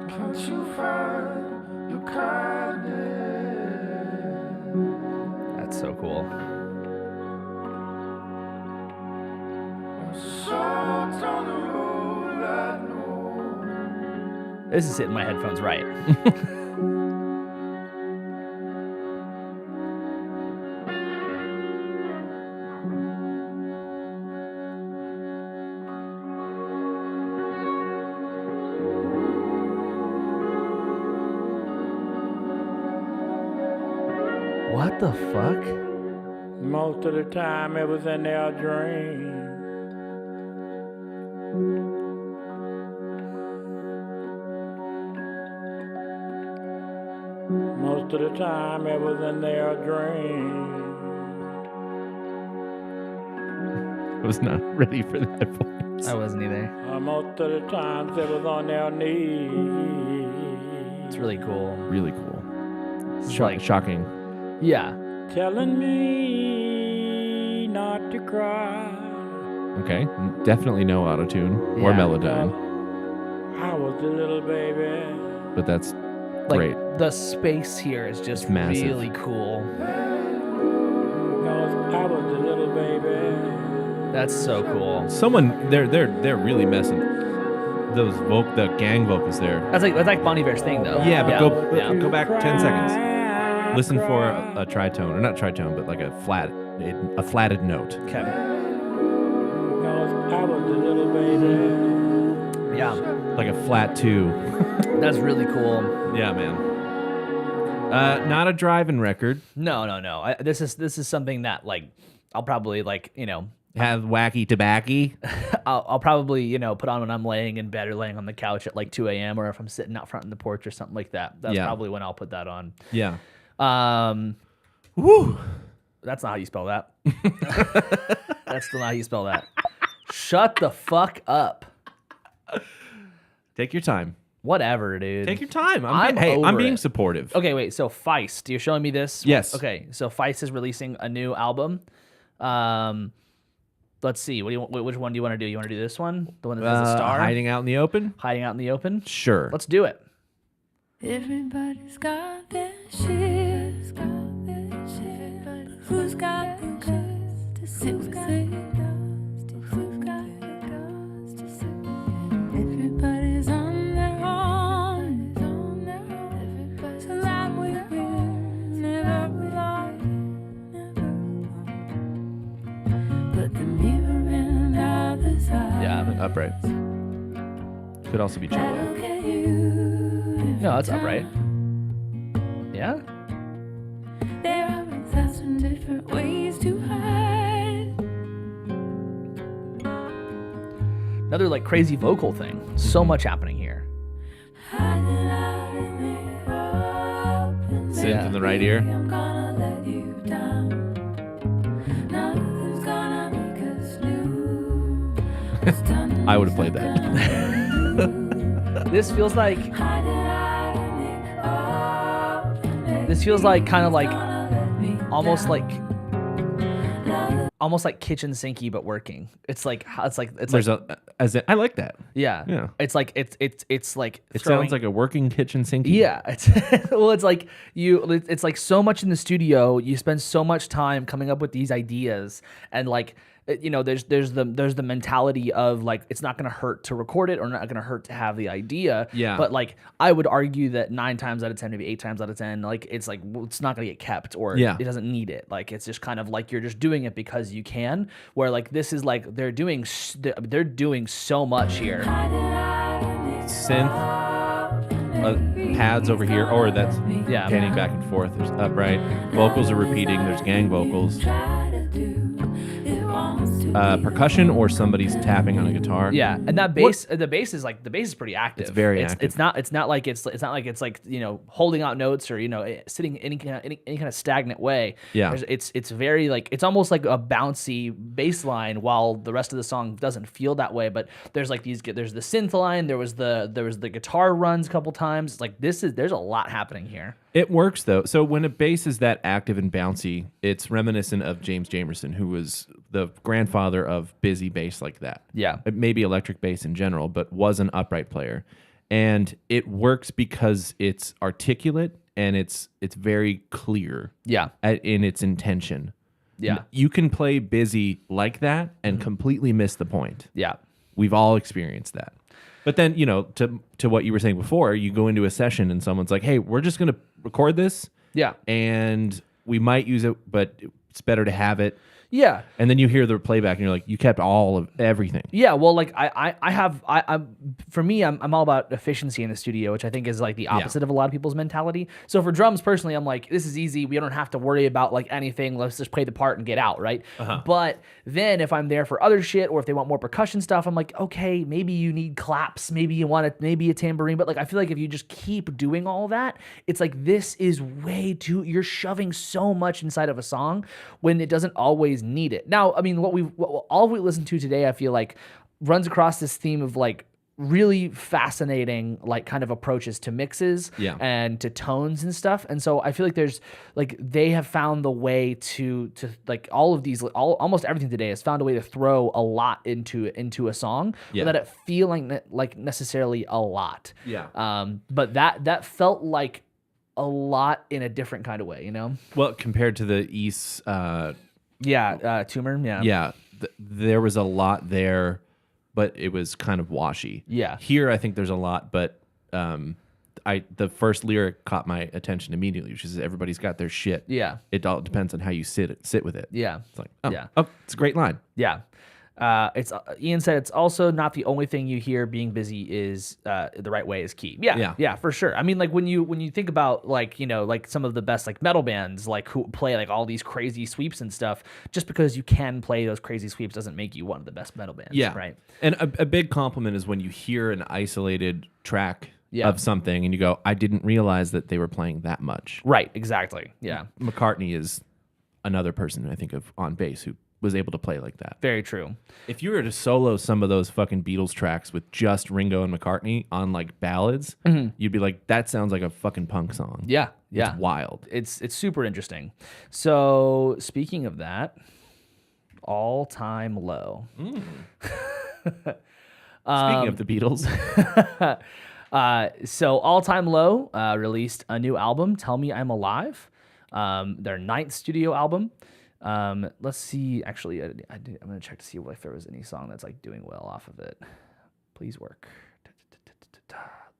Can't you find your kindness? That's so cool. Swords on the road I know. This is hitting my headphones right. What the fuck? Most of the time it was in their dream. Most of the time it was in their dream. I was not ready for that voice. I wasn't either. Most of the times it was on their knees. It's really cool. Really cool. It's like, Shocking. yeah. Telling me not to cry. Okay. Definitely no autotune or Yeah. Melodyne, I was a little baby. but that's Like great. the space here is just It's massive. really cool. Because I was a little baby. That's so cool. Someone they're really messing the gang vocals there. That's like Bon Iver's thing though. Yeah, but yeah. go back 10 seconds. Listen for a tritone, or not tritone, but like a flatted note. Okay. Because I was a little baby. Yeah. Like a flat 2. That's really cool. Yeah, man. Not a driving record. No. This is something that like I'll probably like Have wacky tobacco. I'll probably put on when I'm laying in bed or laying on the couch at like 2 a.m. or if I'm sitting out front on the porch or something like that. That's Yeah. probably when I'll put that on. Yeah. Woo. That's not how you spell that. That's still not how you spell that. Shut the fuck up. Take your time. Whatever, dude. Take your time. I'm I'm being it. supportive. Okay, wait. So Feist, you're showing me this? Yes. Okay, so Feist is releasing a new album. Let's see. Which one do you want to do? You want to do this one? The one that has a star? Hiding out in the open? Hiding out in the open? Sure. Let's do it. Everybody's got their shit. Who's got the guts to sit with it? Who's got the guts to sit with it? Everybody's on their own. So that we will never belong. But the mirror and other side. Yeah. Upright. Could also be cello. Look at you. No, that's upright. Yeah? There are 1,000 different ways to hide. Another like crazy vocal thing. So much happening here. Hiding out in the open. Synth in the right ear. I'm gonna let you down. Nothing's gonna make us lose. I would have played that. This feels like Hiding out in the open. this feels like kind of like Gonna let me almost down. like kitchen sinky but working. It's like There's I like that. yeah. Yeah. It's like it's like It throwing- sounds like a working kitchen sink. yeah, it's well, it's like it's like so much in the studio. You spend so much time coming up with these ideas, and like there's the mentality of like it's not gonna hurt to record it or not gonna hurt to have the idea. Yeah. But like I would argue that 9 times out of 10, maybe 8 times out of 10, like it's like well, it's not gonna get kept or Yeah. it doesn't need it. Like it's just kind of like you're just doing it because you can. Where like this is like they're doing so much here. Synth. Pads over here, or that's Yeah. panning back and forth. There's upright. Vocals are repeating. There's gang vocals. Try to do. It wants percussion or somebody's tapping on a guitar. Yeah, and that bass, the bass is pretty active. It's very active. It's not like it's like holding out notes or sitting any kind of stagnant way. Yeah. It's very like it's almost like a bouncy bass line while the rest of the song doesn't feel that way. But there's like there's the synth line. There was the guitar runs a couple times. It's like there's a lot happening here. It works though. So when a bass is that active and bouncy, it's reminiscent of James Jamerson, who was the grandfather of busy bass like that. Yeah. Maybe electric bass in general, but was an upright player. And it works because it's articulate and it's very clear. Yeah. In its intention. Yeah. You can play busy like that and completely miss the point. Yeah. We've all experienced that. But then, to what you were saying before, you go into a session and someone's like, hey, we're just going to record this. Yeah. And we might use it, but it's better to have it. Yeah. And then you hear the playback and you're like, you kept all of everything. Yeah, well, like for me, I'm all about efficiency in the studio, which I think is like the opposite of a lot of people's mentality. So for drums, personally, I'm like, this is easy. We don't have to worry about like anything. Let's just play the part and get out, right? But then if I'm there for other shit or if they want more percussion stuff, I'm like, okay, maybe you need claps, maybe you want maybe a tambourine. But like, I feel like if you just keep doing all that, it's like this is you're shoving so much inside of a song when it doesn't always need it. Now, I mean, all we listen to today, I feel like runs across this theme of like really fascinating like kind of approaches to mixes and to tones and stuff. And so I feel like there's like they have found the way to like all of these almost everything today has found a way to throw a lot into a song without it feeling like necessarily a lot. But that felt like a lot in a different kind of way, Well, compared to the East tumor. There was a lot there, but it was kind of washy. Yeah. Here, I think there's a lot, but the first lyric caught my attention immediately, which is everybody's got their shit. Yeah. It all depends on how you sit with it. Yeah. It's like, it's a great line. Yeah. It's Ian said it's also not the only thing you hear being busy is the right way is key. Yeah, for sure. I mean, like when you think about like like some of the best like metal bands like who play like all these crazy sweeps and stuff, just because you can play those crazy sweeps doesn't make you one of the best metal bands. Yeah, right. And a big compliment is when you hear an isolated track of something and you go, I didn't realize that they were playing that much. Right. Exactly. Yeah. McCartney is another person I think of on bass who was able to play like that. Very true. If you were to solo some of those fucking Beatles tracks with just Ringo and McCartney on like ballads, you'd be like, that sounds like a fucking punk song. Yeah. It's wild. It's super interesting. So speaking of that, All Time Low. Speaking of the Beatles. So All Time Low released a new album, Tell Me I'm Alive, their 9th studio album. Let's see. Actually, I'm gonna check to see if there was any song that's like doing well off of it. Please work.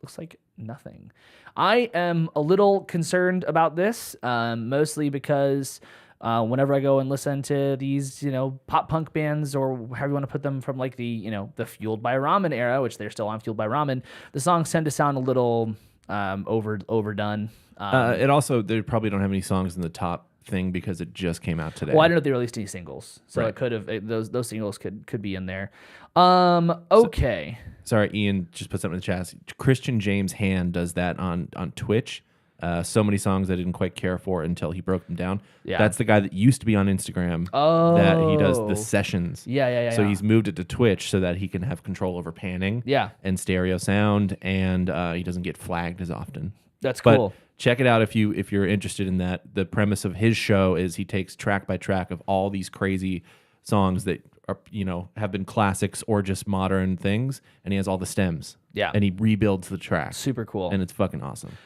Looks like nothing. I am a little concerned about this, mostly because whenever I go and listen to these, pop punk bands or however you want to put them from like the, the Fueled by Ramen era, which they're still on Fueled by Ramen, the songs tend to sound a little overdone. It also, they probably don't have any songs in the top thing because it just came out today. Well, I don't know if they released any singles, so Right. it could have those singles could be in there. Okay. Sorry, Ian just put something in the chat. Christian James Hand does that on Twitch. So many songs I didn't quite care for until he broke them down. Yeah. That's the guy that used to be on Instagram. That he does the sessions. Yeah. So he's moved it to Twitch so that he can have control over panning. Yeah. And stereo sound, and he doesn't get flagged as often. That's But cool. check it out if you're interested in that. The premise of his show is he takes track by track of all these crazy songs that are have been classics or just modern things, and he has all the stems. Yeah. And he rebuilds the track. Super cool. And it's fucking awesome.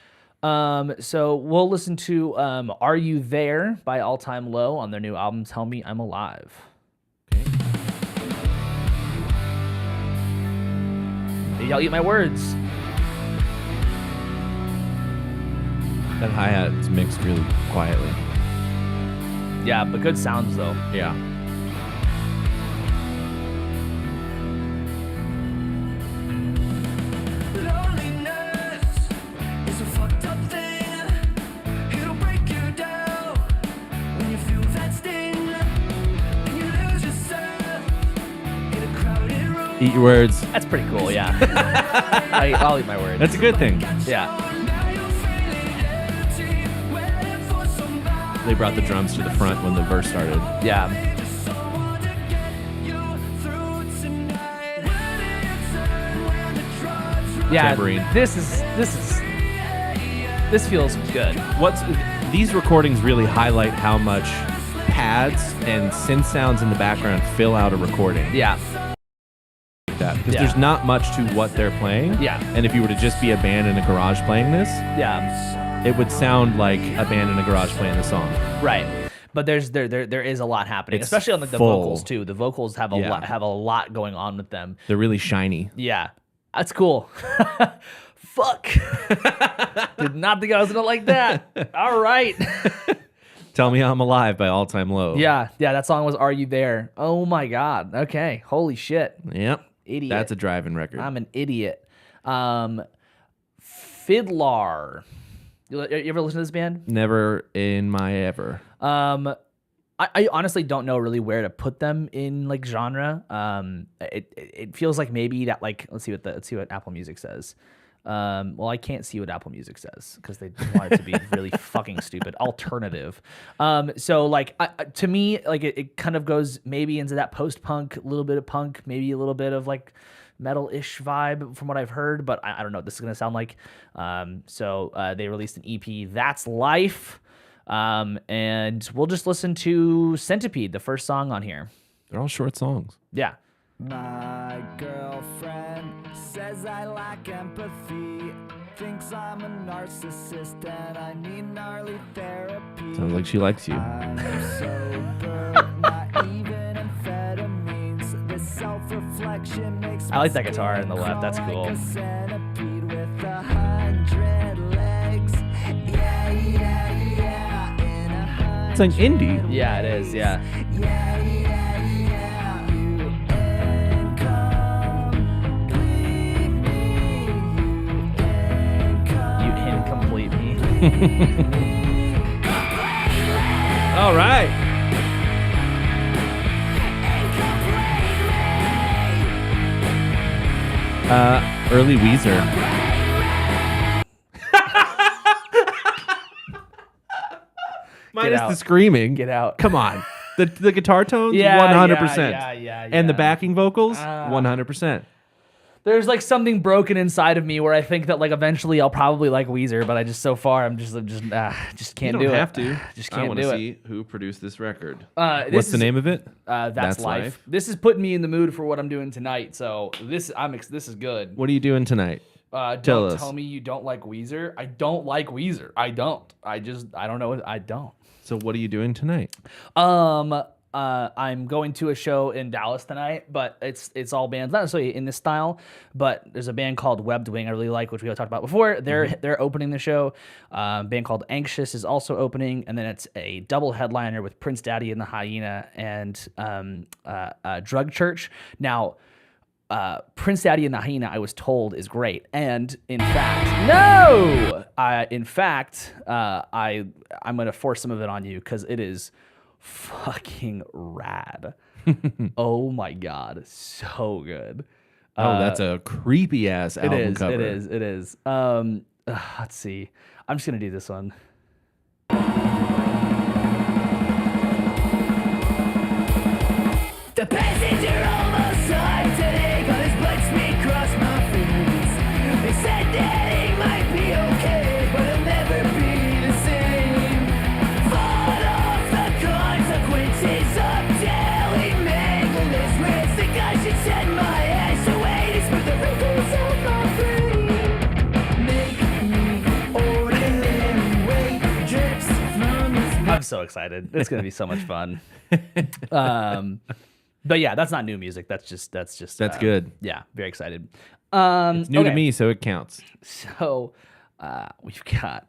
So we'll listen to Are You There by All Time Low on their new album Tell Me I'm Alive. Maybe I'll eat my words. That hi-hat is mixed really quietly. Yeah, but good sounds though. Yeah. Loneliness is a fucked up thing. It'll break you down when you feel that sting. And you lose yourself Eat your words. That's pretty cool. Yeah, I'll eat my words. That's a good thing. Yeah, They brought the drums to the front when the verse started. yeah. Yeah, Tambourine. this feels good. These recordings really highlight how much pads and synth sounds in the background fill out a recording. Yeah, Because Yeah. there's not much to what they're playing. Yeah. And if you were to just be a band in a garage playing this, yeah, it would sound like a band in a garage playing the song. right. But there is a lot happening, It's especially on the full. vocals too. The vocals have a Yeah. lot going on with them. They're really shiny. Yeah, that's cool. Fuck. Did not think I was gonna like that. All right. Tell Me I'm Alive by All Time Low. Yeah, that song was "Are You There?" Oh my god. Okay, holy shit. Yep. Idiot. That's a driving record. I'm an idiot. Fiddlar. You ever listen to this band? Never in my ever. I honestly don't know really where to put them in like genre. It feels like maybe that like let's see what Apple Music says. Well, I can't see what Apple Music says because they want it to be really fucking stupid. Alternative. So like to me, like it kind of goes maybe into that post-punk, a little bit of punk, maybe a little bit of like metal-ish vibe from what I've heard, but I don't know what this is gonna sound like. So they released an EP, That's Life. And we'll just listen to Centipede, the first song on here. They're all short songs. Yeah. My girlfriend says I lack empathy, thinks I'm a narcissist and I need gnarly therapy. Sounds like she likes you. I'm sober, not even amphetamines. This self-reflection makes I like me that guitar in the scared, left, that's crawl cool. like a centipede with 100 legs. Yeah, in 100 It's like indie. Yeah, it is. Yeah. You incomplete me. All right. Early Weezer. Minus out. the screaming. Get out. Come on. The guitar tones, Yeah, 100%. yeah. And the backing vocals, 100%. There's like something broken inside of me where I think that like eventually I'll probably like Weezer, but I just so far I'm just can't You do don't it. have to. Just I can't want do to it. see who produced this record. This What's the is- name of it? That's life. This is putting me in the mood for what I'm doing tonight. So this is good. What are you doing tonight? Tell Don't us. tell me you don't like Weezer. I don't like Weezer. I don't. I don't know. I don't. So what are you doing tonight? I'm going to a show in Dallas tonight, but it's all bands, not necessarily in this style, but there's a band called Webbed Wing I really like, which we talked about before. They're opening the show. A band called Anxious is also opening, and then it's a double headliner with Prince Daddy and the Hyena and Drug Church. Now, Prince Daddy and the Hyena, I was told, is great, and in fact, I'm gonna force some of it on you because it is fucking rad. Oh my god, so good. That's a creepy ass album cover. It is. Let's see. I'm just gonna do this one. The passenger almost died today, got his blood streak across my face. They said that he might be okay, but he'll never be the same. Fought off the consequences of daily manglers. Where's the guy should send my ass away to smooth the wrinkles of my brain? Make me ordinary weight drips from his I'm so excited. It's gonna be so much fun. But yeah, that's not new music. That's good. Yeah, very excited. It's new to okay. me, so it counts. So we've got.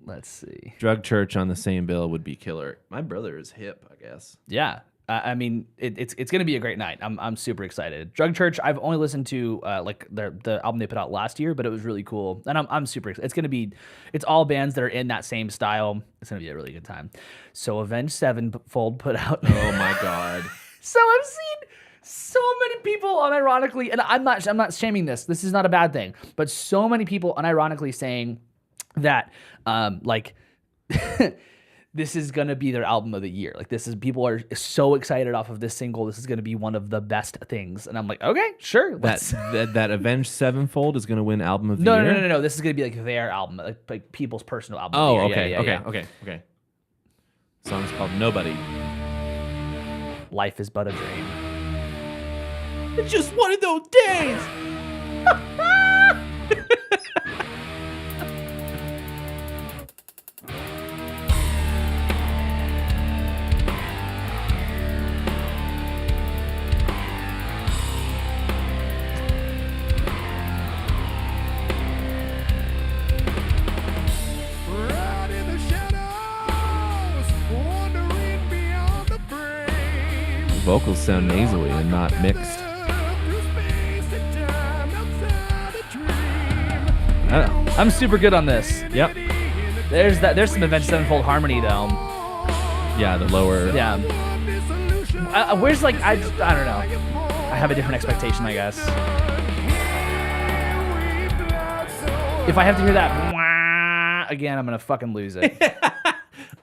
Let's see. Drug Church on the same bill would be killer. My brother is hip, I guess. Yeah. I mean, it's going to be a great night. I'm super excited. Drug Church, I've only listened to like the album they put out last year, but it was really cool, and I'm super excited. It's all bands that are in that same style. It's going to be a really good time. So Avenged Sevenfold put out. Oh my god. So I've seen So many people unironically, and I'm not shaming this. This is not a bad thing, but so many people unironically saying that like this is gonna be their album of the year. Like people are so excited off of this single. This is gonna be one of the best things. And I'm like, okay, sure. That Avenged Sevenfold is going to win album of the No, year. no. This is gonna be like their album, like people's personal album. Oh, of the okay, year. Yeah, yeah. okay. Song's called Nobody. Life is but a dream. It's just one of those days. Right in the shadows, wandering beyond the frame. Vocals sound nasally and not mixed. Through space and time, outside a dream. I'm super good on this. Yep. There's some Avenged Sevenfold harmony though. Yeah, the lower. Yeah. Where's like I don't know. I have a different expectation, I guess. If I have to hear that wah again, I'm gonna fucking lose it. Yeah,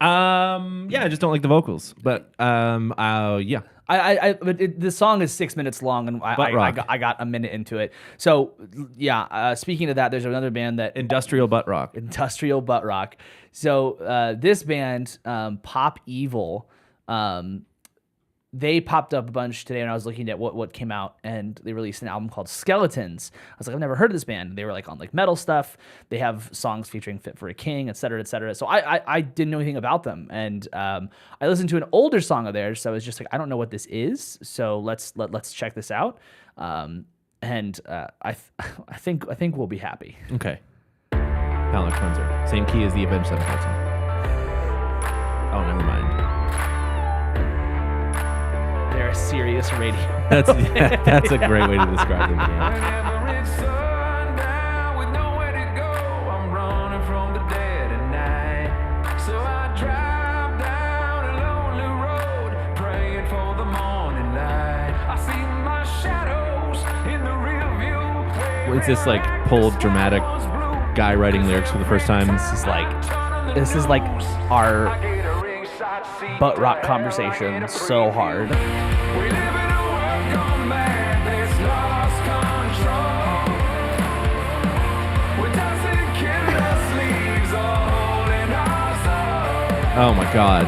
I just don't like the vocals. But yeah. The song is 6 minutes long, and I got a minute into it. So yeah. Speaking of that, there's another band that Industrial butt rock. Industrial butt rock. So this band, Pop Evil, they popped up a bunch today when I was looking at what came out, and they released an album called Skeletons. I was like, I've never heard of this band. They were like on like metal stuff. They have songs featuring Fit for a King, et cetera, et cetera. So I didn't know anything about them, and I listened to an older song of theirs. So I was just like, I don't know what this is. So let's check this out. And I think we'll be happy. Okay. Palate cleanser. Same key as the Avenged Sevenfold song. Oh, never mind. They're a serious radio. That's a great way to describe them. Yeah. Whenever it's sundown with nowhere to go, I'm running from the dead at night. So I drive down a lonely road, praying for the morning light. I see my shadows in the rear view. It's this like pulled dramatic guy writing lyrics for the first time. This is like our butt rock conversation so hard. We live in a world gone mad that's lost control. With toxic killer sleeves all holding our soul. Oh my god.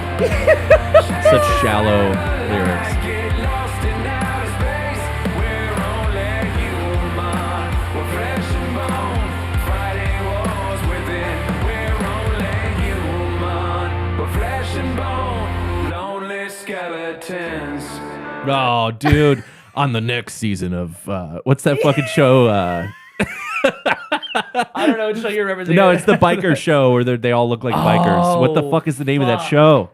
Such shallow lyrics. Get lost in outer space. We're only human. We're flesh and bone, fighting wars within. We're only human. We're flesh and bone, lonely skeletons. Oh, dude. On the next season of what's that fucking show? I don't know which show you remember. No, it's the biker show where they all look like bikers. What the fuck is the name of that show?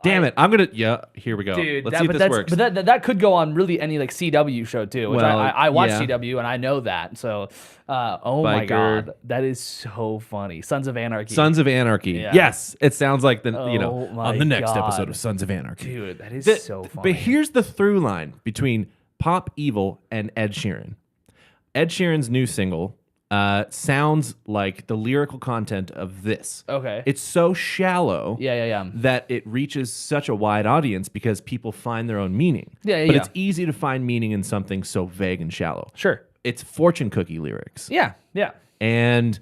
Damn it. I'm gonna here we go. Dude, Let's see if this works. But that could go on really any like CW show too. Which Well, I watch yeah. CW and I know that. So, oh my Biker. god, that is so funny. Sons of Anarchy. Sons of Anarchy. Yeah. Yes, it sounds like the Oh my on the next God. episode of Sons of Anarchy. Dude, that is so funny. But here's the through line between Pop Evil and Ed Sheeran. Ed Sheeran's new single sounds like the lyrical content of this. Okay. It's so shallow. Yeah. That it reaches such a wide audience because people find their own meaning. Yeah. But it's easy to find meaning in something so vague and shallow. Sure. It's fortune cookie lyrics. Yeah. And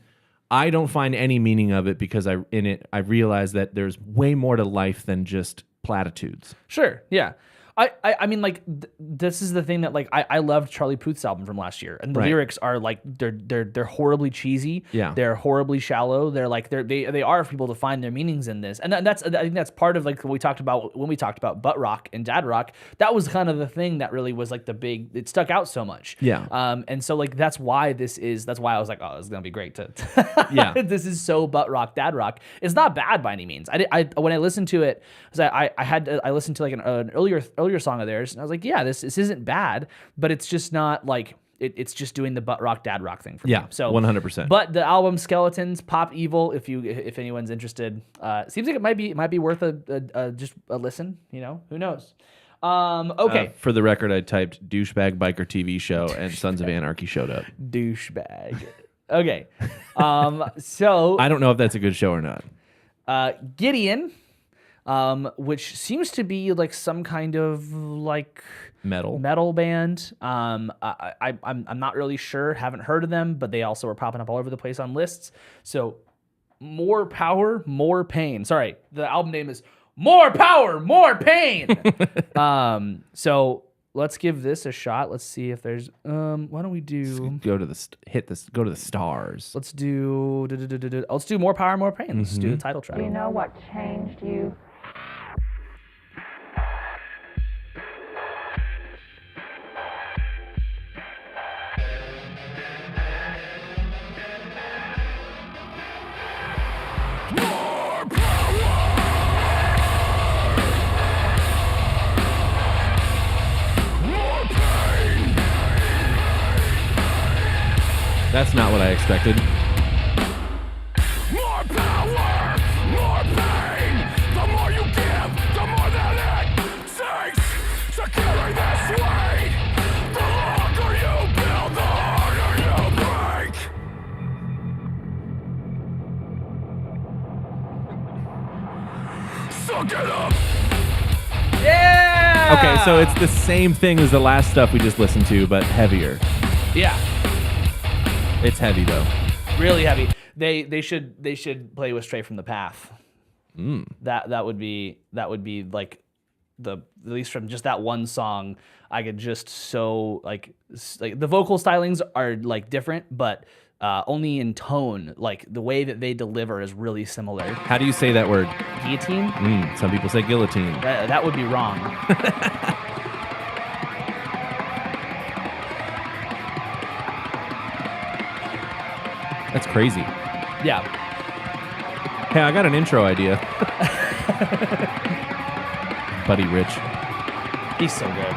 I don't find any meaning of it because I realize that there's way more to life than just platitudes. Sure. Yeah. I mean, like, this is the thing that, like, I loved Charlie Puth's album from last year, and the Right. lyrics are like they're horribly cheesy. Yeah. they're horribly shallow. They're like they are for people to find their meanings in this, and that's I think that's part of like what we talked about when we talked about butt rock and dad rock. That was kind of the thing that really was like the big. It stuck out so much. Yeah. And so like that's why I was like, oh, this is gonna be great to. Yeah. This is so butt rock dad rock. It's not bad by any means. I when I listened to it, I listened to like an earlier song of theirs, and I was like, yeah, this isn't bad, but it's just not like it's just doing the butt rock dad rock thing for me. Yeah, So 100%. But the album Skeletons, Pop Evil, if anyone's interested, seems like it might be worth a just a listen. You know, who knows? Okay. For the record, I typed douchebag biker TV show and Sons of Anarchy showed up. Douchebag. Okay. So I don't know if that's a good show or not. Gideon, which seems to be like some kind of like Metal band. I'm not really sure. Haven't heard of them, but they also were popping up all over the place on lists. So More Power, More Pain. Sorry, the album name is More Power, More Pain. So let's give this a shot. Let's see if there's why don't we do Go to the stars. let's do let's do More Power, More Pain. Let's do the title track. You know what changed you? That's not what I expected. More power, more pain. The more you give, the more that it takes to carry this weight. The longer you build, the harder you break. Suck it up. Yeah. Okay, so it's the same thing as the last stuff we just listened to, but heavier. Yeah. It's heavy though. Really heavy. They should play with Stray from the Path. That would be like at least from just that one song, I could just so like the vocal stylings are like different, but only in tone. Like the way that they deliver is really similar. How do you say that word? Guillotine? Some people say guillotine. That would be wrong. That's crazy. Yeah. Hey, I got an intro idea. Buddy Rich. He's so good.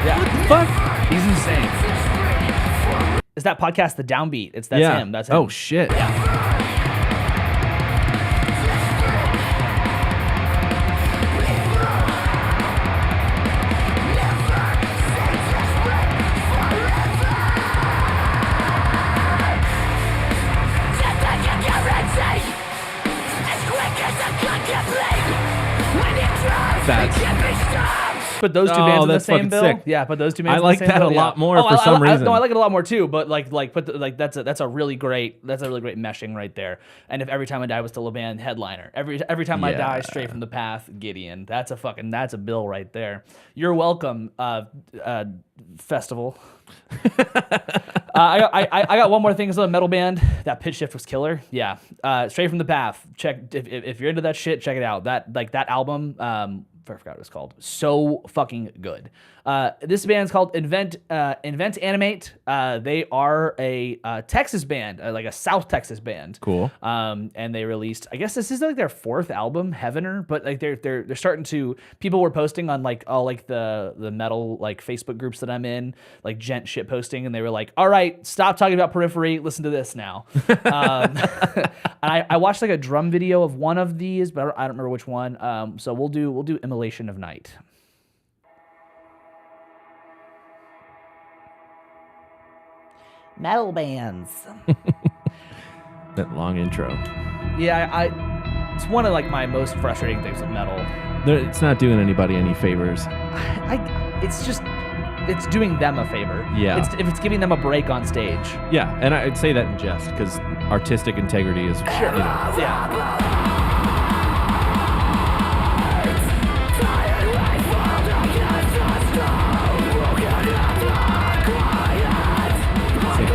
Yeah. What the fuck? He's insane. Is that podcast The Downbeat? That's him. That's him. Oh shit. Put those two bands in the that's same fucking bill. sick. Yeah, put those two bands. I in like the same that bill. a lot Yeah. more for some reason. No, I like it a lot more too. But that's a really great meshing right there. And if Every Time I Die was still a band, headliner. Every Time I Die, Straight from the Path, Gideon. That's a bill right there. You're welcome, festival. I got one more thing. It's a metal band. That pitch shift was killer. Yeah, Straight from the Path. Check if you're into that shit. Check it out. That album. I forgot what it's called. So fucking good. This band's called Invent Animate. They are a Texas band, like a South Texas band. Cool. And they released, I guess this is like their fourth album, Heavener. But like they're starting to. People were posting on like all like the metal like Facebook groups that I'm in, like gent shit posting, and they were like, "All right, stop talking about Periphery. Listen to this now." And I watched like a drum video of one of these, but I don't remember which one. So we'll do Immolation of Night. Metal bands. That long intro. Yeah, it's one of like my most frustrating things with metal. It's not doing anybody any favors. It's doing them a favor. Yeah. If it's giving them a break on stage. Yeah, and I'd say that in jest because artistic integrity is sure. Yeah.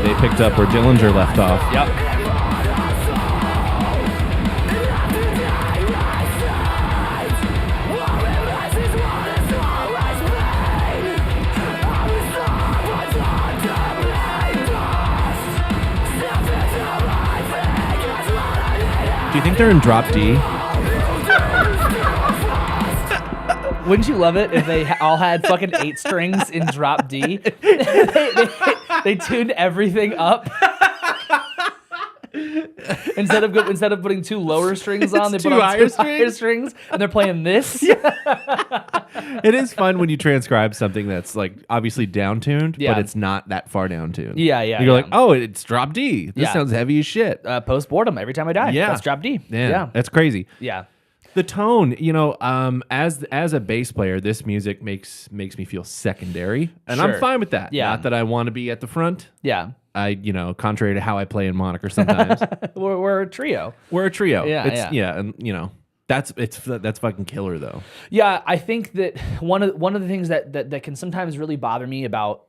They picked up where Dillinger left off. Yep. Do you think they're in drop D? Wouldn't you love it if they all had fucking 8 strings in drop D? they tuned everything up. instead of putting 2 lower strings on, they put 2 on higher 2 higher strings, and they're playing this. It is fun when you transcribe something that's like obviously down tuned, Yeah. but it's not that far down tuned. Yeah. You're like, oh, it's drop D. This Yeah. sounds heavy as shit. Post boredom every time I die. Yeah. That's drop D. Man, Yeah. that's crazy. Yeah. The tone, as a bass player, this music makes me feel secondary, and I'm Sure. fine with that. Yeah. Not that I want to be at the front. Yeah. Contrary to how I play in Moniker sometimes, We're a trio. we're a trio. Yeah, yeah. and that's fucking killer though. Yeah, I think that one of the things that can sometimes really bother me about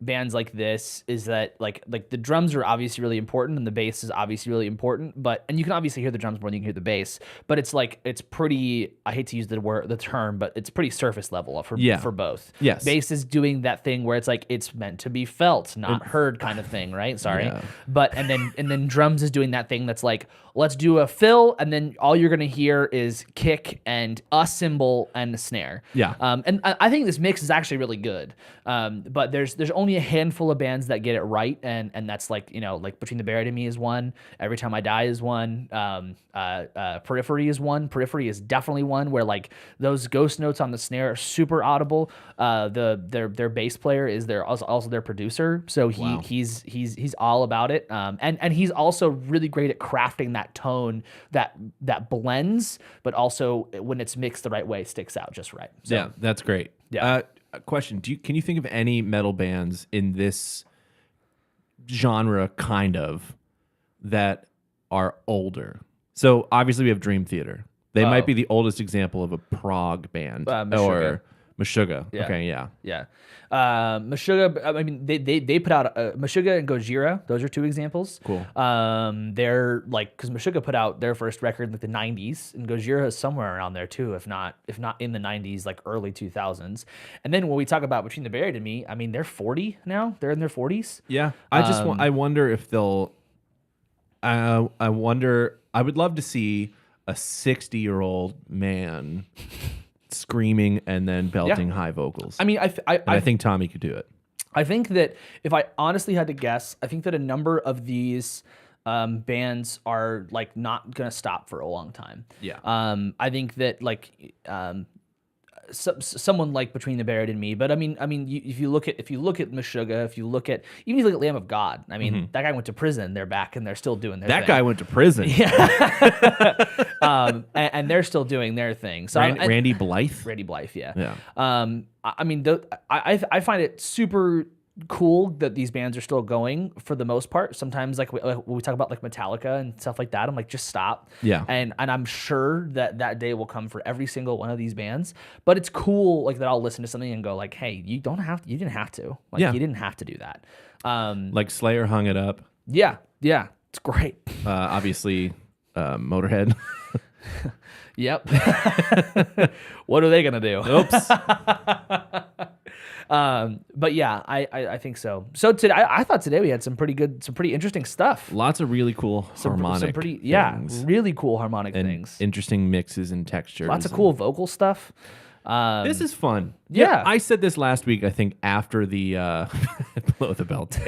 bands like this is that like the drums are obviously really important and the bass is obviously really important, and you can obviously hear the drums more than you can hear the bass, but it's pretty, I hate to use the term, but it's pretty surface level for both. Yes. Bass is doing that thing where it's like it's meant to be felt, not heard kind of thing, right? Sorry. Yeah. But and then drums is doing that thing that's like, let's do a fill, and then all you're gonna hear is kick and a cymbal and a snare. Yeah. And I think this mix is actually really good. But there's only a handful of bands that get it right, and that's like Between the Buried and Me is one. Every Time I Die is one. Periphery is one. Periphery is definitely one where like those ghost notes on the snare are super audible. Their bass player is also their producer, so he's all about it. And he's also really great at crafting that tone that blends, but also when it's mixed the right way, sticks out just right. So, Yeah, that's great. Yeah. A question: can you think of any metal bands in this genre, kind of, that are older? So obviously we have Dream Theater. They might be the oldest example of a prog band, Meshuggah. or Meshuggah. Yeah. Okay, yeah. Yeah. Meshuggah, I mean, they put out Meshuggah and Gojira. Those are 2 examples. Cool. They're like, because Meshuggah put out their first record in like the 90s, and Gojira is somewhere around there too, if not in the 90s, like early 2000s. And then when we talk about Between the Buried and Me, I mean, they're 40 now. They're in their 40s. Yeah. I wonder if they'll. I wonder. I would love to see a 60-year-old man screaming and then belting high vocals. I mean, I think Tommy could do it. I think that if I honestly had to guess, I think that a number of these bands are like not gonna stop for a long time. Yeah. I think that like someone like Between the Buried and Me, but I mean, if you look at Meshuggah, if you look at Lamb of God, I mean, that guy went to prison. They're back and they're still doing their thing. That guy went to prison. And they're still doing their thing. So Randy Blythe. Randy Blythe, yeah. Yeah. I mean, I find it super cool that these bands are still going for the most part. Sometimes like when we talk about like Metallica and stuff like that, I'm like, just stop. Yeah. And I'm sure that day will come for every single one of these bands. But it's cool like that I'll listen to something and go like, hey, you didn't have to. Like, Yeah. you didn't have to do that. Like Slayer hung it up. Yeah. It's great. Obviously, Motorhead. Yep. What are they gonna do? Oops. But yeah, I think so. So today, I thought today we had some pretty interesting stuff. Lots of really cool harmonic things. Really cool harmonic And things. interesting mixes and textures. Lots of cool vocal stuff. This is fun. Yeah. I said this last week, I think, after the blow the belt.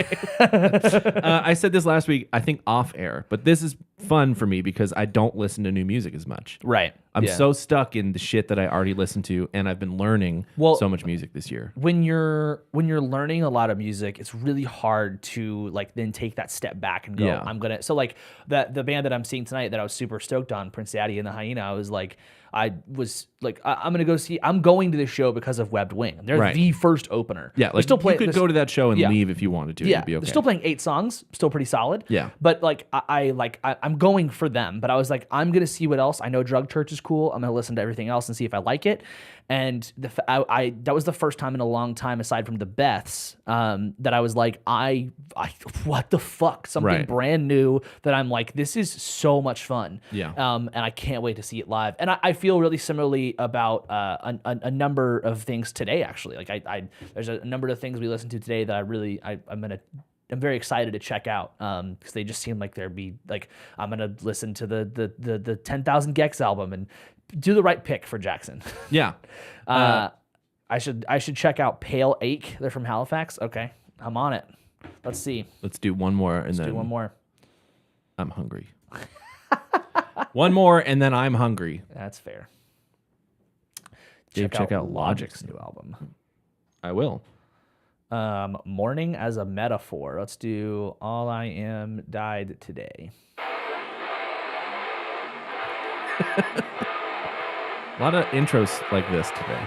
I said this last week, I think off air, but this is fun for me because I don't listen to new music as much. Right. I'm Yeah. so stuck in the shit that I already listened to, and I've been learning so much music this year. When you're learning a lot of music, it's really hard to like then take that step back and go, Yeah. I'm gonna. So like the band that I'm seeing tonight that I was super stoked on, Prince Daddy and the Hyena, I was like, I'm gonna go see. I'm going to this show because of Webbed Wing. They're Right. the first opener. Yeah, They're like still playing. you could go to that show and Yeah. leave if you wanted to. Yeah, It'd be okay. they're still playing 8 songs, still pretty solid. Yeah. But like I'm going for them. But I was like, I'm gonna see what else. I know Drug Church is cool. I'm gonna listen to everything else and see if I like it. And that was the first time in a long time, aside from the Beths, that I was like, I what the fuck, something Right. brand new that I'm like, this is so much fun. Yeah. And I can't wait to see it live. And I feel really similarly about a number of things today. Actually, like there's a number of things we listened to today that I'm very excited to check out because they just seem like there'd be like I'm gonna listen to the 10,000 Gex album and do the right pick for Jackson. Yeah. I should check out Pale Ache. They're from Halifax. Okay, I'm on it. Let's see. Let's do one more, and then Do one more. I'm hungry. One more, and then I'm hungry. That's fair. Dave, check out Logic's Logic's new album. I will. Morning as a Metaphor. Let's do All I Am Died Today. A lot of intros like this today.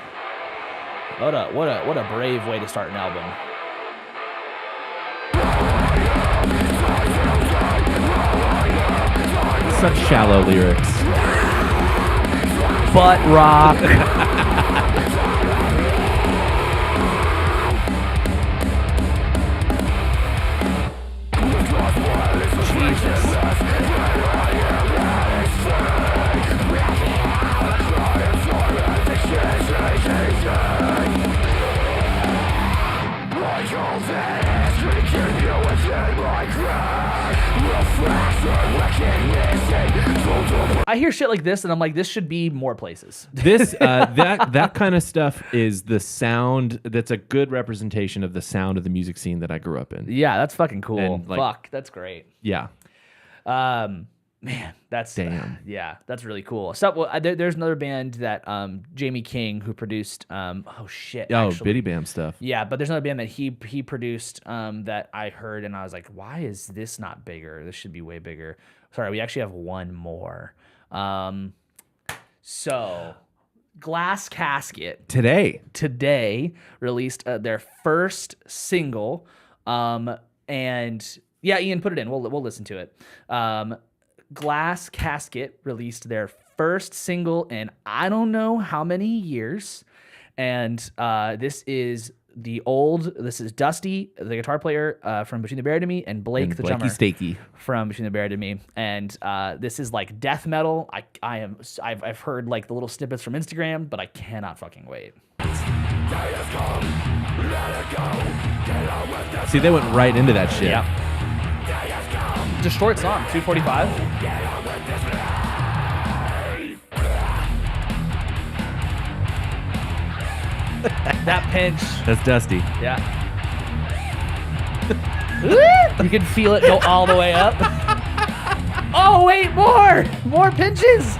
What a brave way to start an album. Such shallow lyrics. Butt rock. I hear shit like this, and I'm like, this should be more places. This that kind of stuff is the sound. That's a good representation of the sound of the music scene that I grew up in. Yeah, that's fucking cool. And, like- Fuck, that's great. Yeah. Man, that's Damn. yeah, that's really cool. So there's another band that Jamie King, who produced Biddy Bam stuff. Yeah, but there's another band that he produced that I heard, and I was like, why is this not bigger? This should be way bigger. Sorry, we actually have one more. So Glass Casket today released their first single, and yeah, Ian, put it in. We'll listen to it. Glass Casket released their first single in I don't know how many years, and this is Dusty, the guitar player from Between the Buried and Me, and Blake, the drummer Stakey. from Between the Buried and Me, and this is like death metal. I've heard like the little snippets from Instagram, but I cannot fucking wait. See, they went right into that shit. Yeah. It's a short song, 2:45. That pinch. That's Dusty. Yeah. You can feel it go all the way up. Oh, wait, more pinches.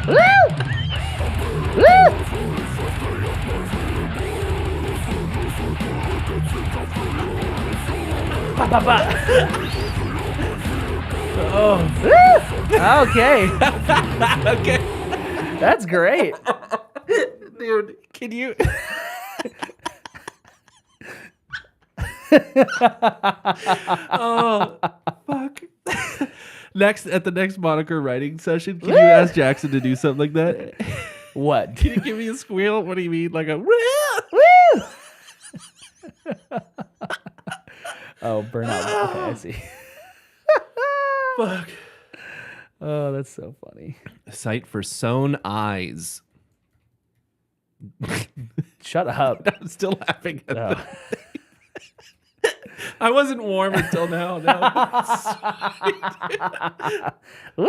Woo! Woo! Ba, ba, ba. Oh. Okay. Okay. That's great. Dude, can you... Oh, fuck. At the next moniker writing session, can you ask Jackson to do something like that? What? Can you give me a squeal? What do you mean? Like a... Woo! Oh, burnout. Okay, I see. Fuck. Oh, that's so funny. Sight for sewn eyes. Shut up. I'm still laughing at Oh. that. I wasn't warm until now. Woo!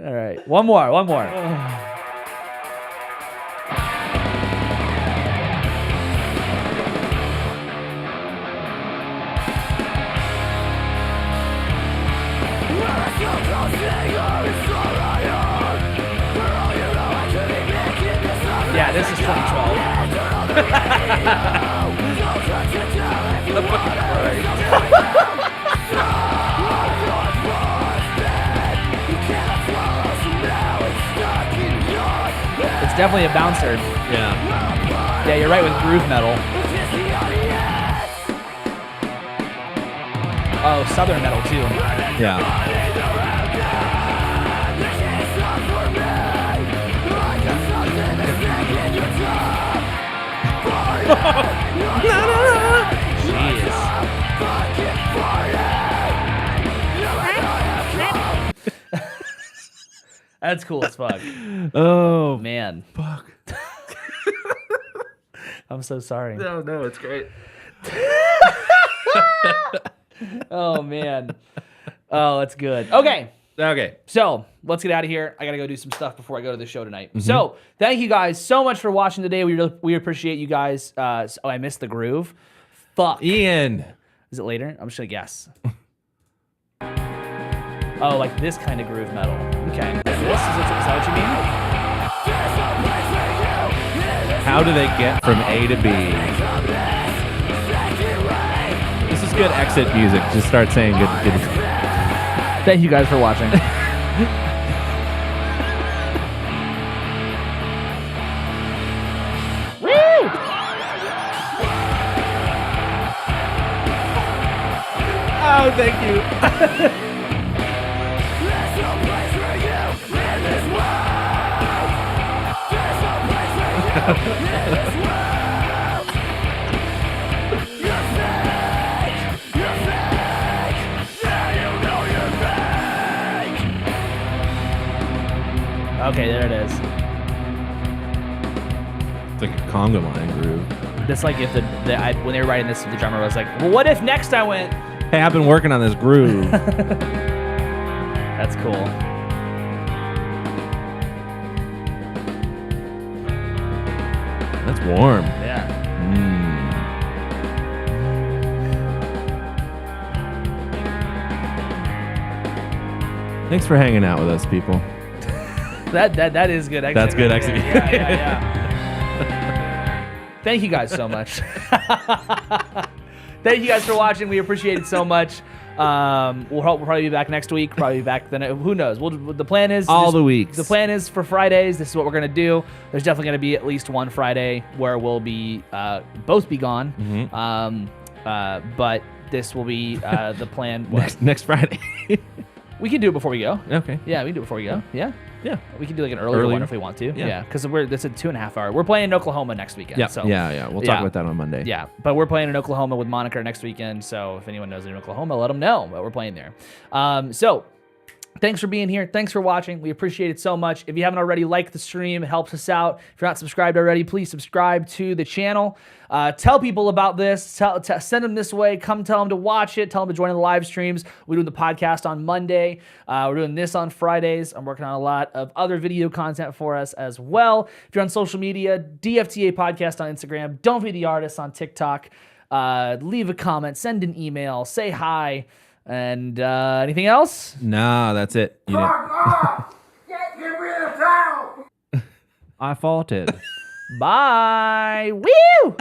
All right, one more. Yeah, this is 2012. It's definitely a bouncer. Yeah. Yeah, you're right with groove metal. Oh, southern metal too. Yeah. That's cool as fuck. Oh, Man, fuck. I'm so sorry. No, it's great. Oh, man. Oh, that's good. Okay. Okay. So let's get out of here. I got to go do some stuff before I go to the show tonight. So thank you guys so much for watching today. We appreciate you guys. I missed the groove. fuck? Ian. Is it later? I'm just gonna guess. Oh, like this kind of groove metal. Okay. Is that what you mean? How do they get from A to B? This is good exit music. Just start saying good. Thank you guys for watching. Oh, thank you. Okay, there it is. It's like a conga line groove. That's like if when they were writing this, the drummer was like, "Well, what if next I went?" Hey, I've been working on this groove. That's cool. That's warm. Yeah. Thanks for hanging out with us, people. That is good. That's good execution. Yeah. Thank you guys so much. Thank you guys for watching. We appreciate it so much. We'll probably be back next week. Probably be back then. Who knows? The plan is the weeks. The plan is for Fridays. This is what we're gonna do. There's definitely gonna be at least one Friday where we'll be both be gone. But this will be the plan. Next Friday. We can do it before we go. Okay. Yeah, we can do it before we go. Yeah. Yeah. We can do like an earlier one if we want to. Yeah. Because that's a 2.5 hour. We're playing in Oklahoma next weekend. Yeah. So Yeah. We'll talk about that on Monday. Yeah. But we're playing in Oklahoma with Moniker next weekend. So if anyone knows in Oklahoma, let them know that we're playing there. So thanks for being here. Thanks for watching. We appreciate it so much. If you haven't already, like the stream. It helps us out. If you're not subscribed already, please subscribe to the channel. Tell people about this. Send them this way. Come tell them to watch it. Tell them to join in the live streams. We're doing the podcast on Monday. We're doing this on Fridays. I'm working on a lot of other video content for us as well. If you're on social media, DFTA Podcast on Instagram. Don't Be the Artist on TikTok. Leave a comment. Send an email. Say hi. And anything else? Nah, that's it. Get rid of town! I faulted. Bye. Woo!